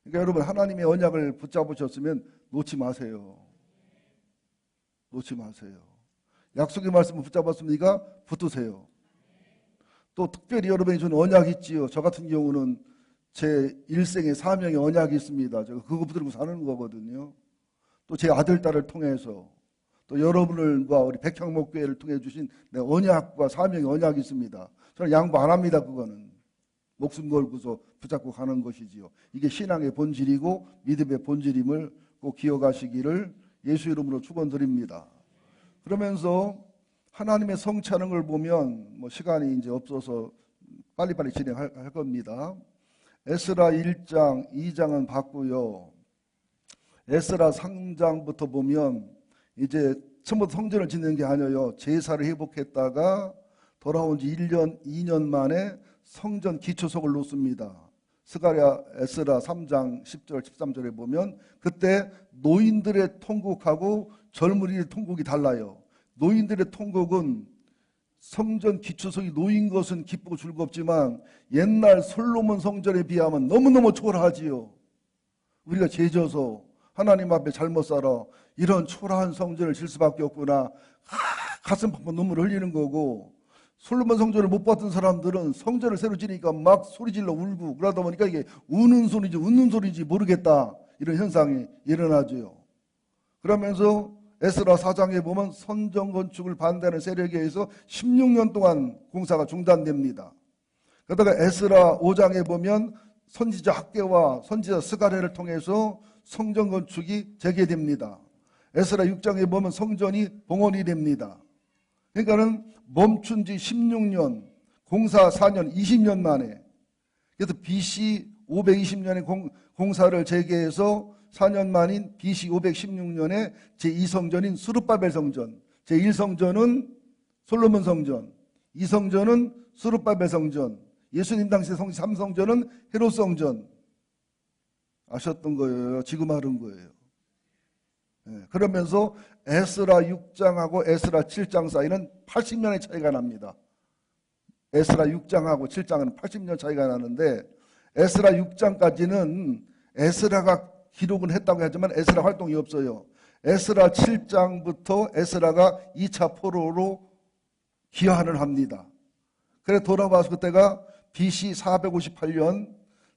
그러니까 여러분 하나님의 언약을 붙잡으셨으면 놓지 마세요. 놓지 마세요. 약속의 말씀을 붙잡았습니까? 붙드세요. 또 특별히 여러분이 주는 언약이 있지요. 저 같은 경우는 제 일생의 사명의 언약이 있습니다. 제가 그거 붙들고 사는 거거든요. 또 제 아들, 딸을 통해서 또 여러분들과 우리 백향목교회를 통해 주신 내 언약과 사명의 언약이 있습니다. 저는 양보 안 합니다. 그거는 목숨 걸고서 붙잡고 가는 것이지요. 이게 신앙의 본질이고 믿음의 본질임을 꼭 기억하시기를 예수 이름으로 축원드립니다. 그러면서 하나님의 성취하는 걸 보면 시간이 이제 없어서 빨리빨리 진행할 겁니다. 에스라 1장, 2장은 봤고요. 에스라 3장부터 보면 이제 처음부터 성전을 짓는 게 아니에요. 제사를 회복했다가 돌아온 지 1년, 2년 만에 성전 기초석을 놓습니다. 스가랴 에스라 3장 10절, 13절에 보면 그때 노인들의 통곡하고 젊은이의 통곡이 달라요. 노인들의 통곡은 성전 기초석이 놓인 것은 기쁘고 즐겁지만 옛날 솔로몬 성전에 비하면 너무너무 초라하지요. 우리가 죄져서 하나님 앞에 잘못 살아 이런 초라한 성전을 질 수밖에 없구나. 가슴 팍팍 눈물 흘리는 거고, 솔로몬 성전을 못 봤던 사람들은 성전을 새로 지니까 막 소리질러 울고 그러다 보니까 이게 우는 소리인지 웃는 소리인지 모르겠다, 이런 현상이 일어나죠. 그러면서 에스라 4장에 보면 성전 건축을 반대하는 세력에 의해서 16년 동안 공사가 중단됩니다. 그러다가 에스라 5장에 보면 선지자 학개와 선지자 스가랴를 통해서 성전 건축이 재개됩니다. 에스라 6장에 보면 성전이 봉헌이 됩니다. 그러니까는 멈춘 지 16년, 공사 4년, 20년 만에, 그래서 BC 520년에 공사를 재개해서 4년 만인 BC 516년에 제2성전인 스룹바벨 성전, 제1성전은 솔로몬 성전, 2성전은 스룹바벨 성전, 예수님 당시 3성전은 헤롯 성전. 아셨던 거예요. 지금 하는 거예요. 그러면서 에스라 6장하고 에스라 7장 사이는 80년의 차이가 납니다. 에스라 6장하고 7장은 80년 차이가 나는데, 에스라 6장까지는 에스라가 기록은 했다고 하지만 에스라 활동이 없어요. 에스라 7장부터 에스라가 2차 포로로 귀환을 합니다. 그래 돌아와서 그때가 BC 458년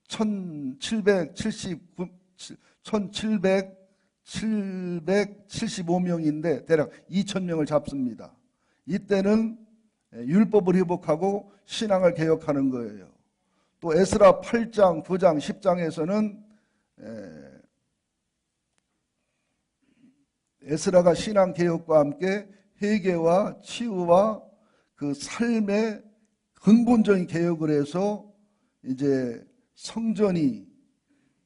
1775명인데 대략 2000명을 잡습니다. 이때는 율법을 회복하고 신앙을 개혁하는 거예요. 또 에스라 8장, 9장, 10장에서는 에스라가 신앙 개혁과 함께 회개와 치유와 그 삶의 근본적인 개혁을 해서 이제 성전이,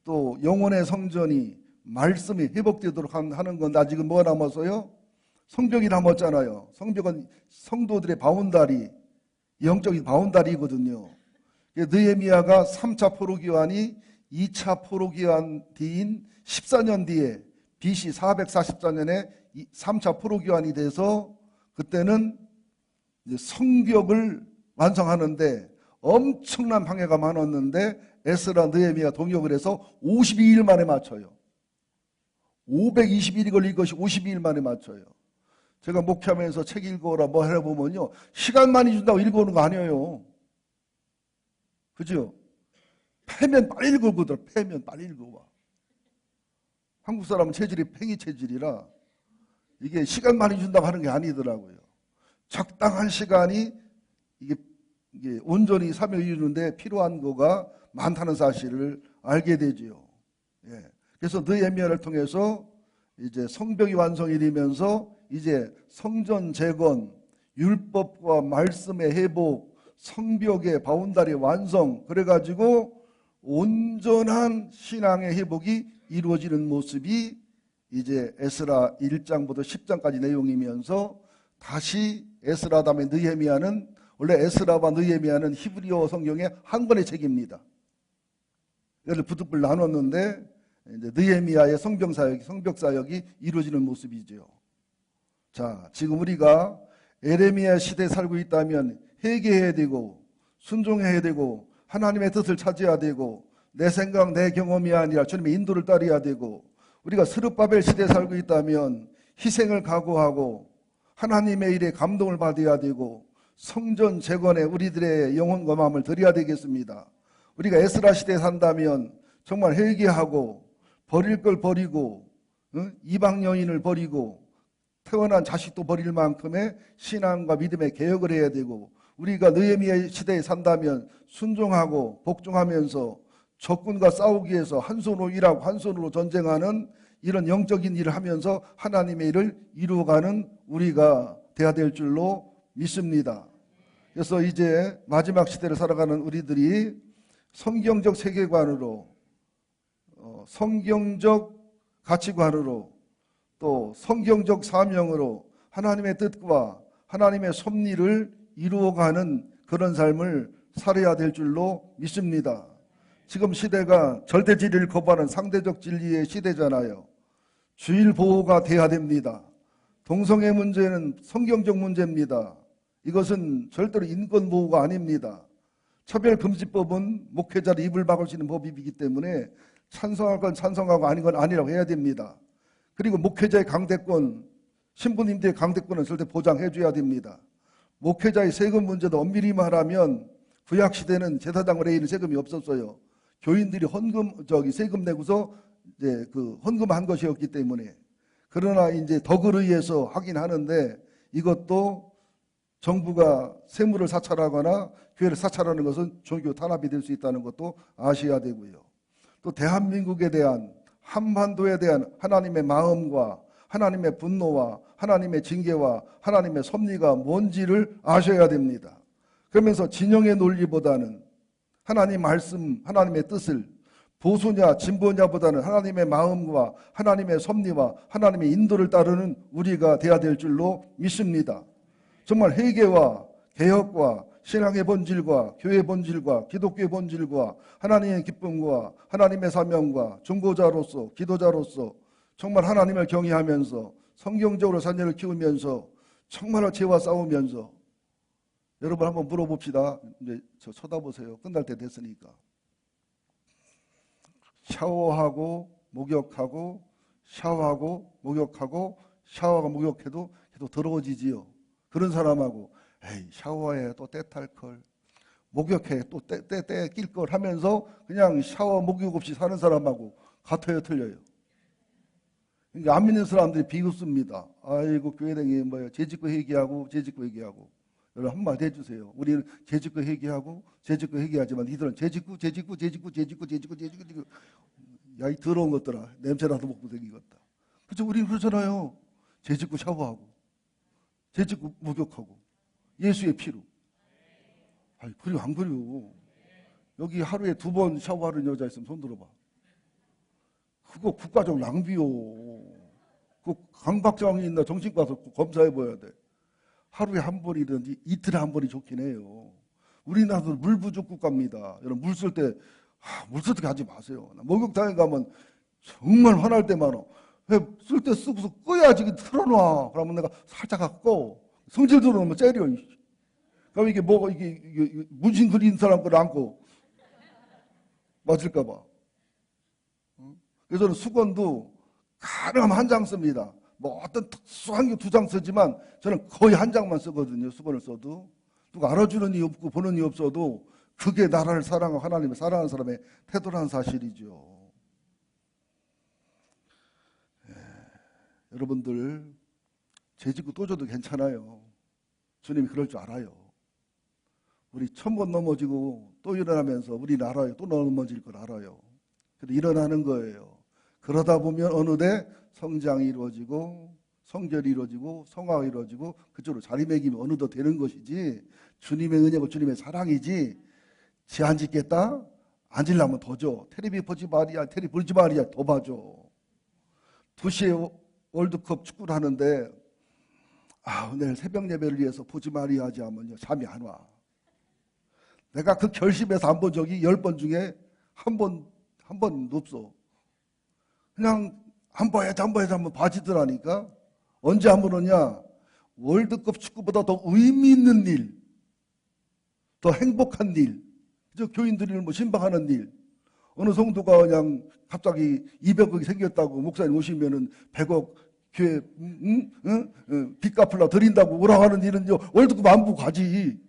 또 영혼의 성전이, 말씀이 회복되도록 하는 건 아직은 뭐가 남았어요? 성벽이 남았잖아요. 성벽은 성도들의 바운다리, 영적인 바운다리거든요. 느헤미야가 3차 포로기환이 2차 포로기환 뒤인 14년 뒤에 BC 444년에 3차 포로기환이 돼서 그때는 이제 성벽을 완성하는데 엄청난 방해가 많았는데 에스라 느헤미야 동역을 해서 52일 만에 맞춰요. 521일이 걸린 것이 52일 만에 맞춰요. 제가 목회하면서 책 읽어오라 뭐 해보면요, 시간 많이 준다고 읽어오는 거 아니에요. 그죠? 패면 빨리 읽어보더라. 패면 빨리 읽어봐. 한국 사람은 체질이 팽이 체질이라 이게 시간 많이 준다고 하는 게 아니더라고요. 적당한 시간이 이게 온전히 사명을 이루는데 필요한 거가 많다는 사실을 알게 되지요. 예. 그래서 느헤미야를 통해서 이제 성벽이 완성이 되면서 이제 성전 재건, 율법과 말씀의 회복, 성벽의 바운다리 완성, 그래가지고 온전한 신앙의 회복이 이루어지는 모습이 이제 에스라 1장부터 10장까지 내용이면서 다시 에스라 다음에 느헤미야는, 원래 에스라와 느헤미야는 히브리어 성경의 한 권의 책입니다. 이걸 부득불 나눴는데 이제 느헤미야의 성벽 사역이 이루어지는 모습이죠. 자, 지금 우리가 에레미야 시대에 살고 있다면 회개해야 되고 순종해야 되고 하나님의 뜻을 찾아야 되고 내 생각, 내 경험이 아니라 주님의 인도를 따라야 되고, 우리가 스룹바벨 시대에 살고 있다면 희생을 각오하고 하나님의 일에 감동을 받아야 되고 성전 재건에 우리들의 영혼과 마음을 드려야 되겠습니다. 우리가 에스라 시대에 산다면 정말 회개하고 버릴 걸 버리고 이방 여인을 버리고 태어난 자식도 버릴 만큼의 신앙과 믿음의 개혁을 해야 되고, 우리가 느헤미야 시대에 산다면 순종하고 복종하면서 적군과 싸우기 위해서 한 손으로 일하고 한 손으로 전쟁하는 이런 영적인 일을 하면서 하나님의 일을 이루어가는 우리가 돼야 될 줄로 믿습니다. 그래서 이제 마지막 시대를 살아가는 우리들이 성경적 세계관으로, 성경적 가치관으로, 또 성경적 사명으로 하나님의 뜻과 하나님의 섭리를 이루어가는 그런 삶을 살아야 될 줄로 믿습니다. 지금 시대가 절대 진리를 거부하는 상대적 진리의 시대잖아요. 주일 보호가 돼야 됩니다. 동성애 문제는 성경적 문제입니다. 이것은 절대로 인권 보호가 아닙니다. 차별금지법은 목회자를 입을 막을 수 있는 법이기 때문에 찬성할 건 찬성하고 아닌 건 아니라고 해야 됩니다. 그리고 목회자의 강대권, 신부님들의 강대권은 절대 보장해 줘야 됩니다. 목회자의 세금 문제도 엄밀히 말하면 구약시대는 제사장을 내리는 세금이 없었어요. 교인들이 세금 내고서 이제 헌금한 것이었기 때문에. 그러나 이제 덕을 의해서 하긴 하는데, 이것도 정부가 세물을 사찰하거나 교회를 사찰하는 것은 종교 탄압이 될 수 있다는 것도 아셔야 되고요. 또 대한민국에 대한, 한반도에 대한 하나님의 마음과 하나님의 분노와 하나님의 징계와 하나님의 섭리가 뭔지를 아셔야 됩니다. 그러면서 진영의 논리보다는 하나님 말씀, 하나님의 뜻을, 보수냐 진보냐보다는 하나님의 마음과 하나님의 섭리와 하나님의 인도를 따르는 우리가 돼야 될 줄로 믿습니다. 정말 회개와 개혁과 신앙의 본질과 교회의 본질과 기독교의 본질과 하나님의 기쁨과 하나님의 사명과 중보자로서, 기도자로서 정말 하나님을 경외하면서 성경적으로 자녀를 키우면서 정말로 죄와 싸우면서, 여러분 한번 물어봅시다. 이제 저 쳐다보세요. 끝날 때 됐으니까. 샤워하고 목욕하고 샤워하고 목욕하고 샤워하고 목욕해도 계속 더러워지지요. 그런 사람하고 에이 샤워해 또 때 탈걸, 목욕해 또 때 낄걸 하면서 그냥 샤워 목욕 없이 사는 사람하고 같아요, 틀려요? 그러니까 안 믿는 사람들이 비웃습니다. 아이고 교회 다니기 뭐예요? 죄짓고 회개하고 죄짓고 회개하고. 여러분 한마디 해주세요. 우리는 죄짓고 회개하고 죄짓고 회개하지만 이들은 죄짓고 야 이 더러운 것들아, 냄새나도 먹고 생기겠다. 그렇죠? 우리는 그러잖아요. 죄짓고 샤워하고 죄짓고 목욕하고 예수의 피로. 아니 그래요 안 그래요? 여기 하루에 2번 샤워하는 여자 있으면 손 들어봐. 그거 국가적 낭비요. 그 강박장애 있나 정신과 가서 검사해봐야 돼. 하루에 한 번이든지 이틀에 한 번이 좋긴 해요. 우리나라도 물 부족 국가입니다. 여러분 물 쓸 때 물 쓸 때 하지 마세요. 목욕탕에 가면 정말 화날 때 많아. 왜 쓸 때 쓰고서 꺼야지 틀어놔. 그러면 내가 살짝 갖고 성질 들어오면 때려. 그럼 이게 뭐가 이게 문신 그린 사람 걸 안고 맞을까봐. 그래서 저는 수건도 가능하면 한 장 씁니다. 뭐 어떤 특수한 게 2장 쓰지만 저는 거의 한 장만 쓰거든요. 수건을 써도. 누가 알아주는 이 없고 보는 이 없어도 그게 나라를 사랑하고 하나님을 사랑하는 사람의 태도라는 사실이죠. 여러분들 죄짓고 또 져도 괜찮아요. 주님이 그럴 줄 알아요. 우리 1000번 넘어지고 또 일어나면서 우리는 알아요. 또 넘어질 걸 알아요. 그래도 일어나는 거예요. 그러다 보면 어느새 성장이 이루어지고 성결이 이루어지고 성화가 이루어지고 그쪽으로 자리매김이 어느덧 되는 것이지, 주님의 은혜고 주님의 사랑이지. 지 안 짓겠다? 안 질라면 더 줘. 테레비 보지 말이야. 테레비 보지 말이야. 더 봐줘. 2시에 월드컵 축구를 하는데 내일 새벽 예배를 위해서 보지 말이야 하지 하면요 잠이 안 와. 내가 그 결심해서 안 본 적이 10번 중에 한 번도 없어. 그냥 안 봐야지 한번 봐지더라니까. 언제 안 보느냐? 월드컵 축구보다 더 의미 있는 일, 더 행복한 일, 저 교인들이 뭐 신방하는 일. 어느 성도가 그냥 갑자기 200억이 생겼다고 목사님 오시면은 100억 교회 빚 갚으려 드린다고 오라가는 일은 월드컵 안 보고 가지.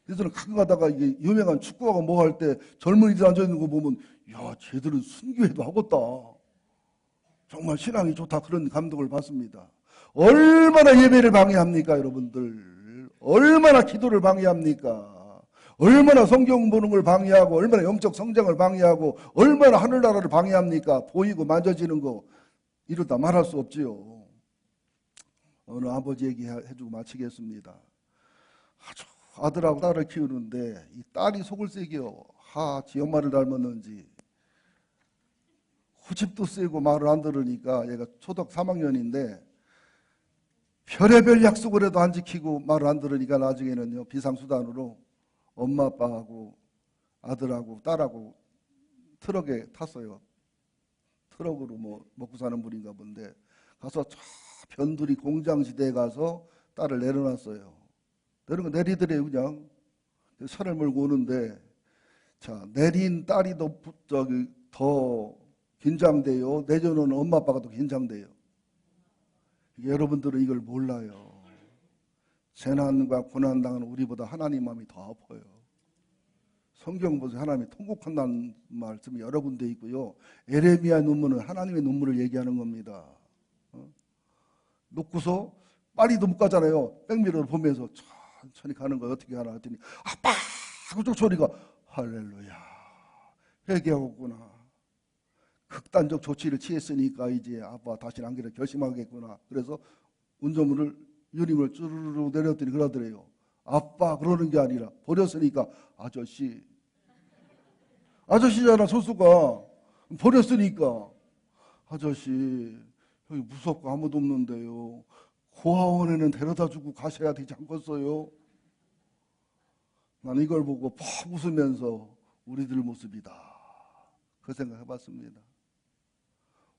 그래서 가끔 가다가 이게 유명한 축구하고 뭐 할 때 젊은이들 앉아있는 거 보면 야 쟤들은 순교회도 하겠다. 정말 신앙이 좋다 그런 감동을 받습니다. 얼마나 예배를 방해합니까 여러분들. 얼마나 기도를 방해합니까. 얼마나 성경 보는 걸 방해하고 얼마나 영적 성장을 방해하고 얼마나 하늘나라를 방해합니까. 보이고 만져지는 거 이러다 말할 수 없지요. 어느 아버지 얘기해주고 마치겠습니다. 아주 아들하고 딸을 키우는데 이 딸이 속을 새겨. 지 엄마를 닮았는지 후집도 세고 말을 안 들으니까 얘가 초등 3학년인데 별의별 약속을 해도 안 지키고 말을 안 들으니까 나중에는요 비상수단으로 엄마 아빠하고 아들하고 딸하고 트럭에 탔어요. 트럭으로 뭐 먹고 사는 분인가 본데 가서 저 변두리 공장지대에 가서 딸을 내려놨어요. 내리더래요 그냥. 차를 몰고 오는데 자 내린 딸이 더 긴장돼요. 내려오는 엄마 아빠가 더 긴장돼요. 여러분들은 이걸 몰라요. 재난과 고난당하는 우리보다 하나님 마음이 더 아파요. 성경 보세요. 하나님이 통곡한다는 말씀이 여러 군데 있고요. 에레미야 눈물은 하나님의 눈물을 얘기하는 겁니다. 놓고서 빨리도 못 가잖아요. 백미러를 보면서 천천히 가는 거 어떻게 하나 했더니 아빠! 그쪽 소리가 할렐루야 회개하겠구나. 극단적 조치를 취했으니까 이제 아빠 다시는 안 그래 결심하겠구나. 그래서 운전문을 유림을 쭈르르 내렸더니 그러더래요. 아빠 그러는 게 아니라 버렸으니까 아저씨잖아 소수가. 버렸으니까 아저씨 여기 무섭고 아무도 없는데요. 고아원에는 데려다 주고 가셔야 되지 않겠어요? 난 이걸 보고 퍽 웃으면서 우리들 모습이다. 그 생각 해봤습니다.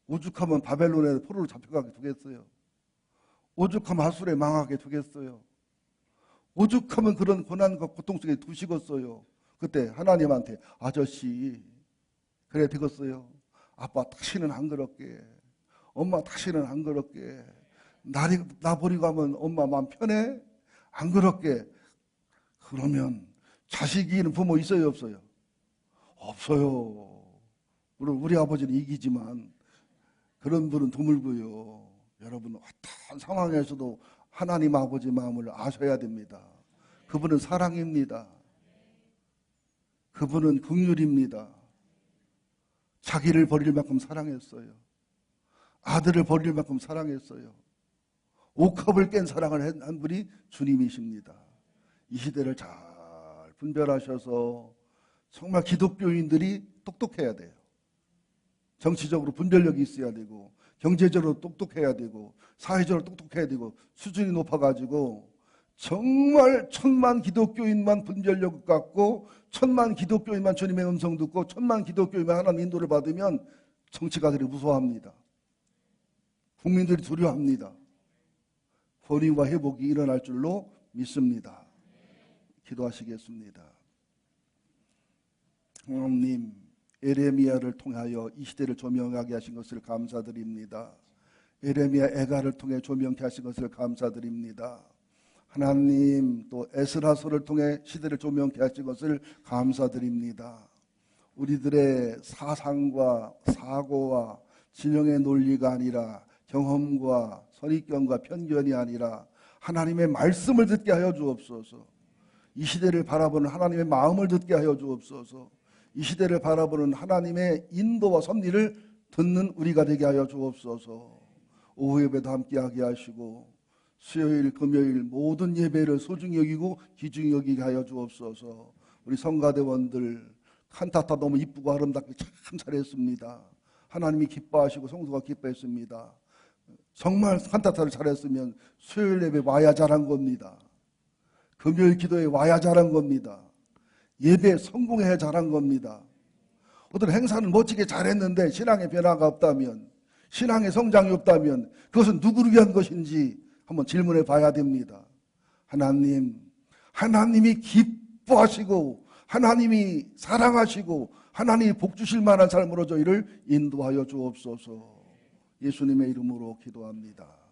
오죽하면 바벨론에 포로로 잡혀가게 두겠어요. 오죽하면 하술에 망하게 두겠어요. 오죽하면 그런 고난과 고통 속에 두시겠어요. 그때 하나님한테 아저씨 그래 되겠어요. 아빠 다시는 안 그럴게. 엄마 다시는 안 그럴게. 나 버리고 가면 엄마 마음 편해? 안 그럴게. 그러면 자식이 있는 부모 있어요 없어요? 없어요. 물론 우리 아버지는 이기지만 그런 분은 드물고요. 여러분 어떤 상황에서도 하나님 아버지 마음을 아셔야 됩니다. 그분은 사랑입니다. 그분은 긍휼입니다. 자기를 버릴 만큼 사랑했어요. 아들을 버릴 만큼 사랑했어요. 옥합을 깬 사랑을 한 분이 주님이십니다. 이 시대를 잘 분별하셔서 정말 기독교인들이 똑똑해야 돼요. 정치적으로 분별력이 있어야 되고 경제적으로 똑똑해야 되고 사회적으로 똑똑해야 되고 수준이 높아가지고 정말 1000만 기독교인만 분별력 갖고 1000만 기독교인만 주님의 음성 듣고 1000만 기독교인만 하나님 인도를 받으면 정치가들이 무서워합니다. 국민들이 두려워합니다. 권위와 회복이 일어날 줄로 믿습니다. 기도하시겠습니다. 하나님 에레미야를 통하여 이 시대를 조명하게 하신 것을 감사드립니다. 에레미야 애가를 통해 조명케 하신 것을 감사드립니다. 하나님 또 에스라서를 통해 시대를 조명케 하신 것을 감사드립니다. 우리들의 사상과 사고와 진영의 논리가 아니라 경험과 선입견과 편견이 아니라 하나님의 말씀을 듣게 하여 주옵소서. 이 시대를 바라보는 하나님의 마음을 듣게 하여 주옵소서. 이 시대를 바라보는 하나님의 인도와 섭리를 듣는 우리가 되게 하여 주옵소서. 오후 예배도 함께하게 하시고 수요일 금요일 모든 예배를 소중히 여기고 귀중히 여기게 하여 주옵소서. 우리 성가대원들 칸타타 너무 이쁘고 아름답게 참 잘했습니다. 하나님이 기뻐하시고 성도가 기뻐했습니다. 정말 칸타타를 잘했으면 수요일 예배 와야 잘한 겁니다. 금요일 기도에 와야 잘한 겁니다. 예배 성공해야 잘한 겁니다. 어떤 행사는 멋지게 잘했는데 신앙의 변화가 없다면, 신앙의 성장이 없다면 그것은 누구를 위한 것인지 한번 질문해 봐야 됩니다. 하나님이 기뻐하시고 하나님이 사랑하시고 하나님이 복 주실 만한 삶으로 저희를 인도하여 주옵소서. 예수님의 이름으로 기도합니다.